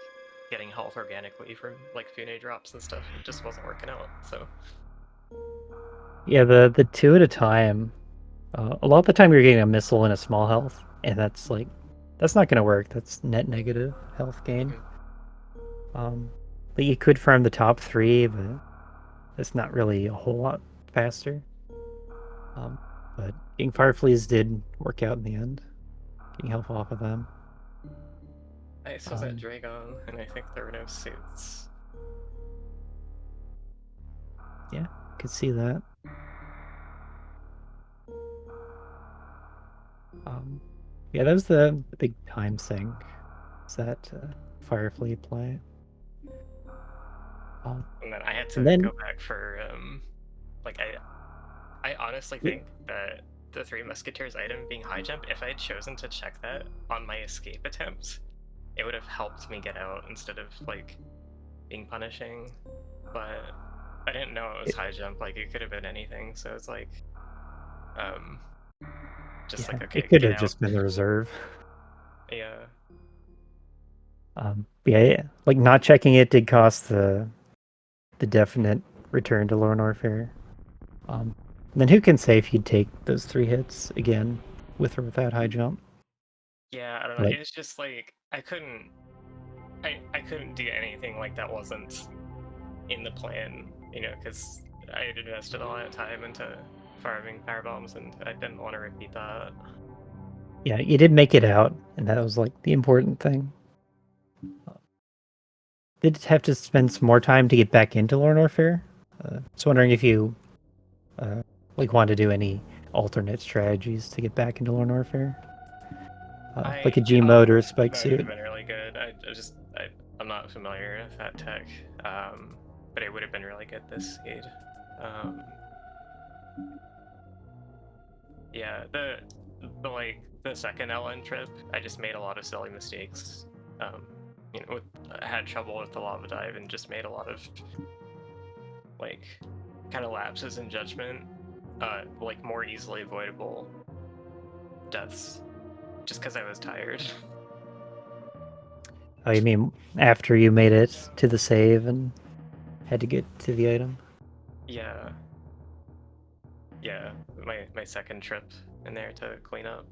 getting health organically from like Fune drops and stuff. It just wasn't working out. So yeah, the two at a time. A lot of the time you're getting a missile and a small health, and that's not gonna work. That's net negative health gain. But you could farm the top three, but it's not really a whole lot faster. But getting Fireflies did work out in the end. Getting health off of them. I was at Dragon, and I think there were no suits. Yeah, could see that. Yeah, that was the big time sink. Is that Firefly play? And then I had to And then go back for like I honestly think that the Three Musketeers item being high jump, if I had chosen to check that on my escape attempt, it would have helped me get out instead of like being punishing. But I didn't know it was high jump. Like it could have been anything. So it's like, just yeah, like okay, it could get have out. just been the reserve. Yeah. Yeah, like not checking it did cost the definite return to Lorne Warfare. Then who can say if you'd take those 3 hits again with or without high jump? Yeah, I don't know. But It's just like I couldn't do anything like that wasn't in the plan, you know, because I had invested all that time into farming power bombs, and I didn't want to repeat that. yeah, you did make it out, and that was like the important thing. Did have to spend some more time to get back into Lorne Warfare. Just wondering if you like want to do any alternate strategies to get back into Lorne Warfare, like a G mode or a spike That would have suit. been really good. I'm not familiar with that tech, but it would have been really good this seed. Yeah, the second LN trip, I just made a lot of silly mistakes. You know, I had trouble with the lava dive and just made a lot of like kind of lapses in judgment, like more easily avoidable deaths, just because I was tired. Oh, you mean after you made it to the save and had to get to the item? Yeah. Yeah, my second trip in there to clean up.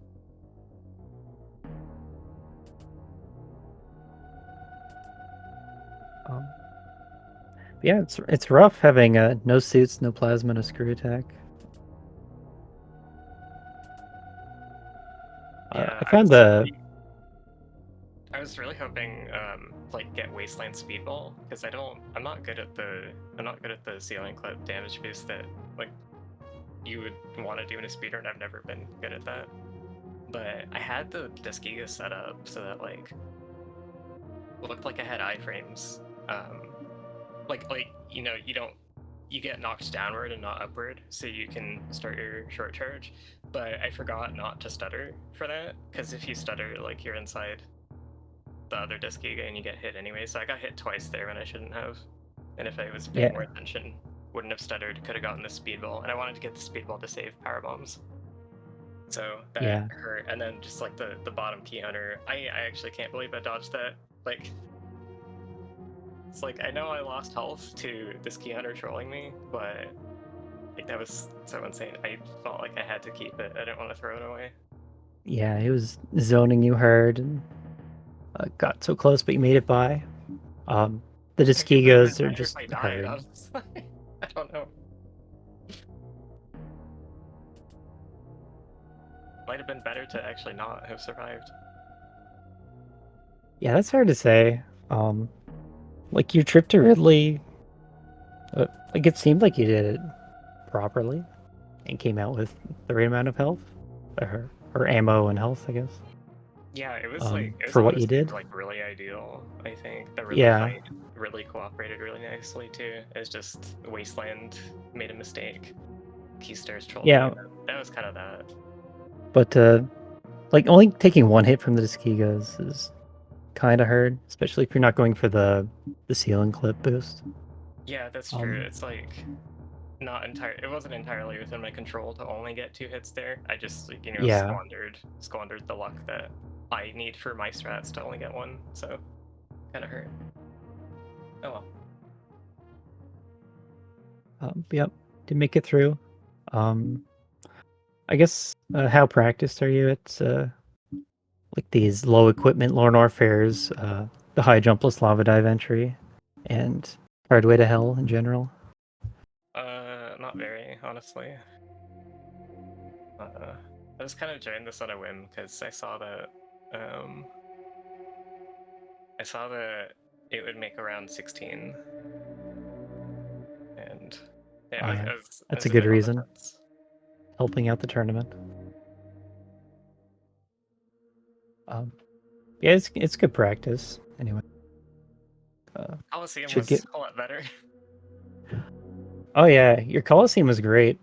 Yeah, it's rough having no suits, no plasma, no screw attack. Yeah, I found the I was really hoping like get Wasteland Speedball, because I'm not good at the ceiling clip damage boost that like you would want to do in a speedrun. I've never been good at that. But I had the Disgiga set up so that like it looked like I had iframes. Like you know, you get knocked downward and not upward, so you can start your short charge. But I forgot not to stutter for that, because if you stutter, like you're inside the other Disgiga and you get hit anyway. So I got hit twice there when I shouldn't have. And if I was paying more attention, wouldn't have stuttered, could have gotten the speedball. And I wanted to get the speedball to save power bombs. So that hurt. And then just like the bottom key hunter, I actually can't believe I dodged that. Like, it's like I know I lost health to this key hunter trolling me, but like that was so insane. I felt like I had to keep it. I didn't want to throw it away. Yeah, he was zoning you hard and got so close, but you made it by. The Disgigas are just hard. I don't know. Might have been better to actually not have survived. Yeah, that's hard to say. Like your trip to Ridley, like it seemed like you did it properly. and came out with the right amount of health, or ammo and health, I guess. Yeah, it was like it was for what you honestly did. like really ideal. I think the Yeah, fight really cooperated really nicely too. It's just Wasteland made a mistake. Keystars trolled me. yeah, And that was kind of that. but like only taking one hit from the Tuskigas is kind of hard, especially if you're not going for the ceiling clip boost. Yeah, that's true. It's like not entire. It wasn't entirely within my control to only get 2 hits there. I just like, Yeah, squandered the luck that I need for my strats to only get one. So kind of hurt. Oh well. yep, did make it through. I guess how practiced are you at like these low equipment Lornor fairs, the high jumpless lava dive entry, and hard way to hell in general? Not very, honestly. I just kind of joined this on a whim because um, I saw that it would make around 16, and yeah, I That's was a a good bit on the reason. fence. Helping out the tournament. Yeah, it's good practice. Anyway, Coliseum should was get. a lot better. Oh yeah, your Coliseum was great.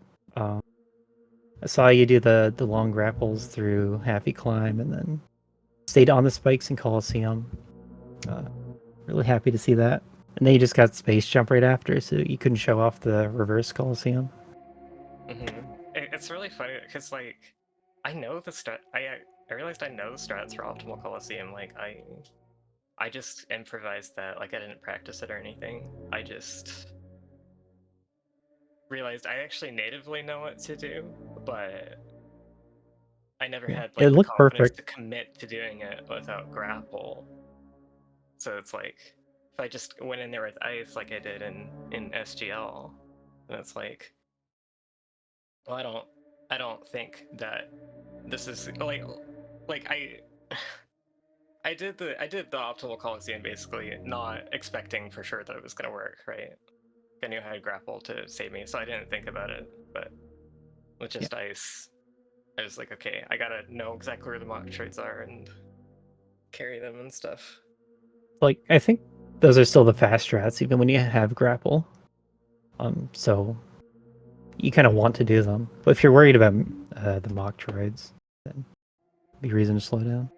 I saw you do the long grapples through Happy Climb, and then stayed on the spikes in Coliseum. Uh, really happy to see that. And then you just got Space Jump right after, so you couldn't show off the reverse Coliseum. It's really funny because like I know the strat. I realized I know the strats for optimal Coliseum. Like I just improvised that. Like I didn't practice it or anything. I just realized I actually natively know what to do, but I never Yeah, had it like the looked confidence perfect. to commit to doing it without grapple. So it's like if I just went in there with ice like I did in SGL, and it's well, I don't think that this is like I did the optimal Coliseum basically not expecting for sure that it was gonna work, right? I knew I had grapple to save me, so I didn't think about it. But with Yeah, just ice, I was like, okay, I gotta know exactly where the mock traits are and carry them and stuff. like I think those are still the fast strats, even when you have grapple. So you kind of want to do them, but if you're worried about the mock droids, then be reason to slow down.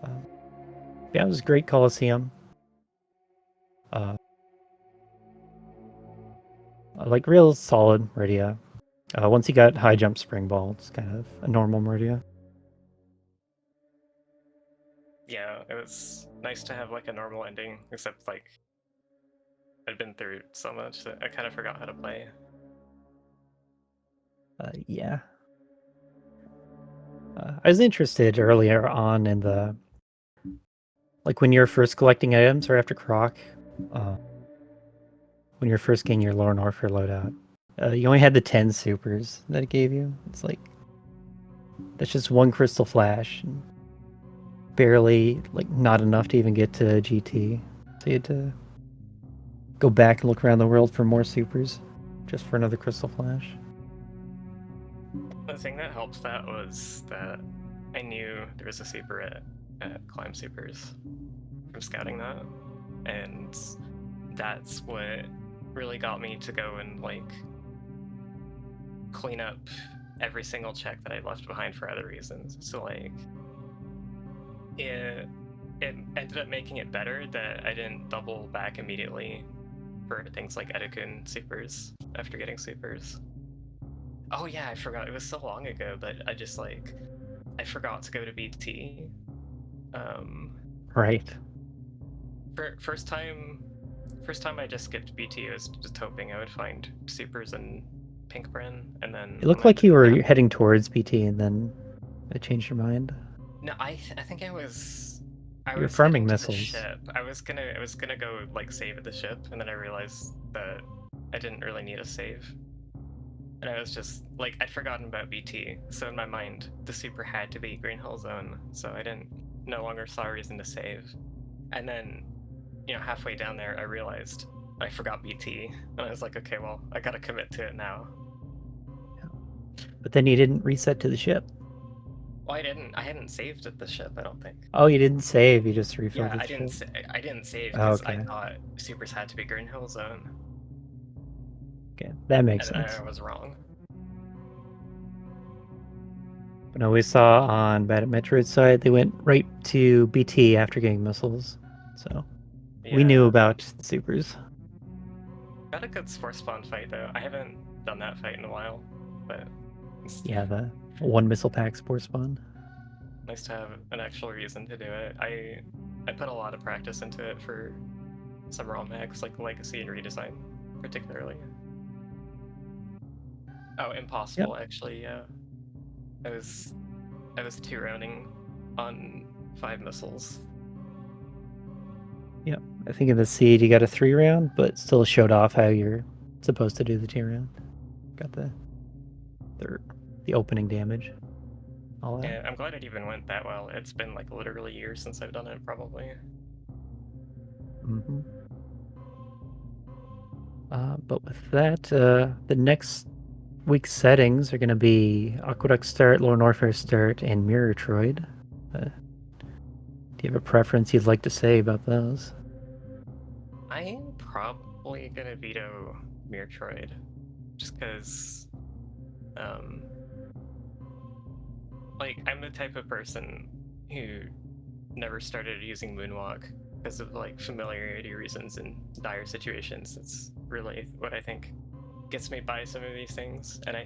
Um, yeah, it was a great Coliseum. Uh, like real solid Meridia. Once you got high jump springball, it's kind of a normal Meridia. Yeah, it was nice to have like a normal ending, except like I'd been through so much that I kind of forgot how to play. Yeah. I was interested earlier on in the like when you're first collecting items or after Croc, uh, when you're first getting your Lorne Orpher loadout. You only had the 10 supers that it gave you. It's like that's just one crystal flash, and barely like not enough to even get to GT. So you had to go back and look around the world for more supers, just for another crystal flash. The thing that helped that was that I knew there was a super at Climb Supers from scouting that, and that's what really got me to go and like clean up every single check that I left behind for other reasons. So like it ended up making it better that I didn't double back immediately for things like Edikun supers after getting supers. Oh yeah, I forgot. It was so long ago, but I forgot to go to BT. Um, Right. for first time I just skipped BT. I was just hoping I would find supers and Pink Bren, and then It on looked my like you were yeah. heading towards PT, and then I changed your mind. No, I think I You were was farming heading to the missiles. ship. I was gonna go like save at the ship, and then I realized that I didn't really need a save. And I was just like I'd forgotten about BT, so in my mind the super had to be Green Hill Zone, so I didn't no longer saw a reason to save. And then, halfway down there I realized I forgot BT, and I was like, okay, well, I gotta commit to it now. But then you didn't reset to the ship. Well, I hadn't saved at the ship, I don't think. Oh, you didn't save. You just refilled Yeah, the ship. I didn't save Oh, because I okay. thought supers had to be Green Hill Zone, Okay, that makes and sense. I was wrong. But no, we saw on badatmetroid side they went right to BT after getting missiles. So we knew Yeah, about the supers. got a good Spore Spawn fight though. I haven't done that fight in a while, but it's Yeah, the one missile pack spore spawn. nice to have an actual reason to do it. I put a lot of practice into it for some ROM hacks like Legacy and Redesign, particularly. Oh, Yep. Impossible actually. Yeah, I was I was 2 rounding on 5 missiles. Yep. I think in the seed you got a 3-round, but still showed off how you're supposed to do the 2-round. Got the opening damage. All that. Yeah, I'm glad it even went that well. It's been like literally years since I've done it, probably. Mm-hmm. But with that, the next week's settings are going to be Aqueduct Start, Lord Warfare Start, and Metroid. Do you have a preference you'd like to say about those? I'm probably gonna veto Metroid, just because, um, like I'm the type of person who never started using Moonwalk because of like familiarity reasons in dire situations. It's really what I think gets me by some of these things, and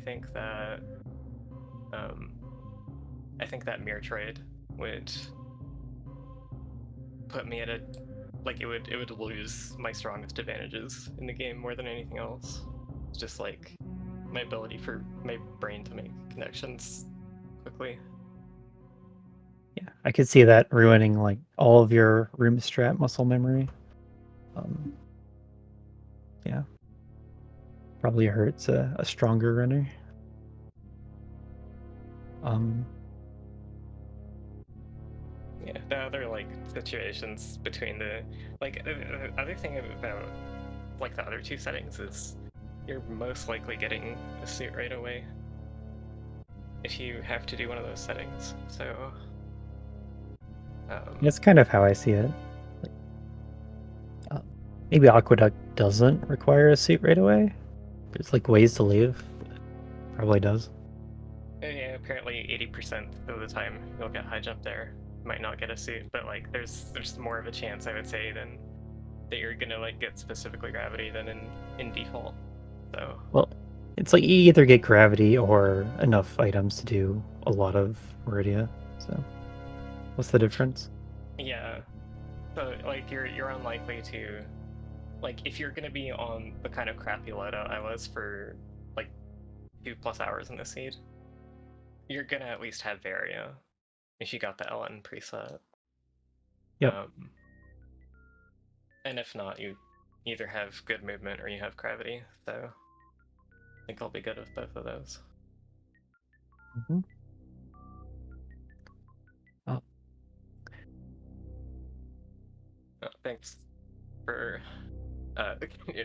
um, I think that Metroid would put me at a like it would lose my strongest advantages in the game more than anything else. It's just like my ability for my brain to make connections quickly. Yeah, I could see that ruining like all of your room strat muscle memory. Um, yeah, probably hurts a stronger runner. Um, Yeah, the other like situations between the other thing about like the other two settings is you're most likely getting a suit right away if you have to do one of those settings. So That's kind of how I see it. Like, uh, maybe Aqueduct doesn't require a suit right away. There's like ways to leave. Probably does. yeah, apparently 80% of the time you'll get high jump there. Might not get a suit, but like there's more of a chance I would say than that you're gonna like get specifically gravity than in default. So Well, it's like you either get gravity or enough items to do a lot of Meridia. So, what's the difference? yeah, so like you're unlikely to like if you're gonna be on the kind of crappy loadout I was for like 2+ hours in the seed, you're gonna at least have Varia if you got the LN preset. Yep. Um, and if not, you either have good movement or you have gravity. So I think I'll be good with both of those. Mm-hmm. Oh, Thanks for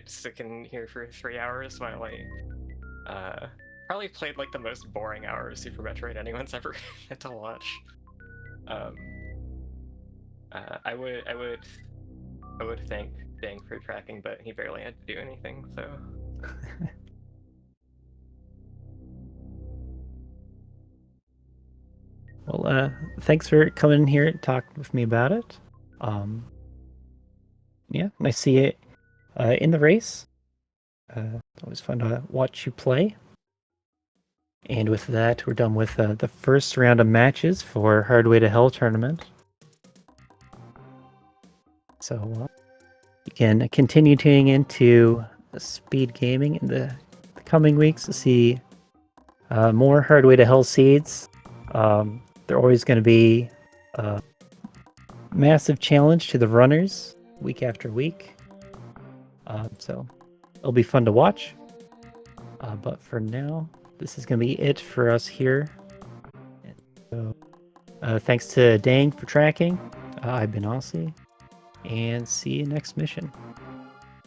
sticking here for 3 hours while I probably played like the most boring hour of Super Metroid anyone's ever had to watch. Um, I would thank Dang for tracking, but he barely had to do anything. So well, thanks for coming in here and talking with me about it. Um, yeah, I see it in the race. It's always fun to watch you play. And with that, we're done with the first round of matches for Hardway to Hell tournament. So you can continue tuning into SpeedGaming in the coming weeks to see more Hardway to Hell seeds. They're always going to be a massive challenge to the runners week after week. So it'll be fun to watch. But for now, this is going to be it for us here. So, thanks to Dang for tracking. I've been Aussie, and see you next mission.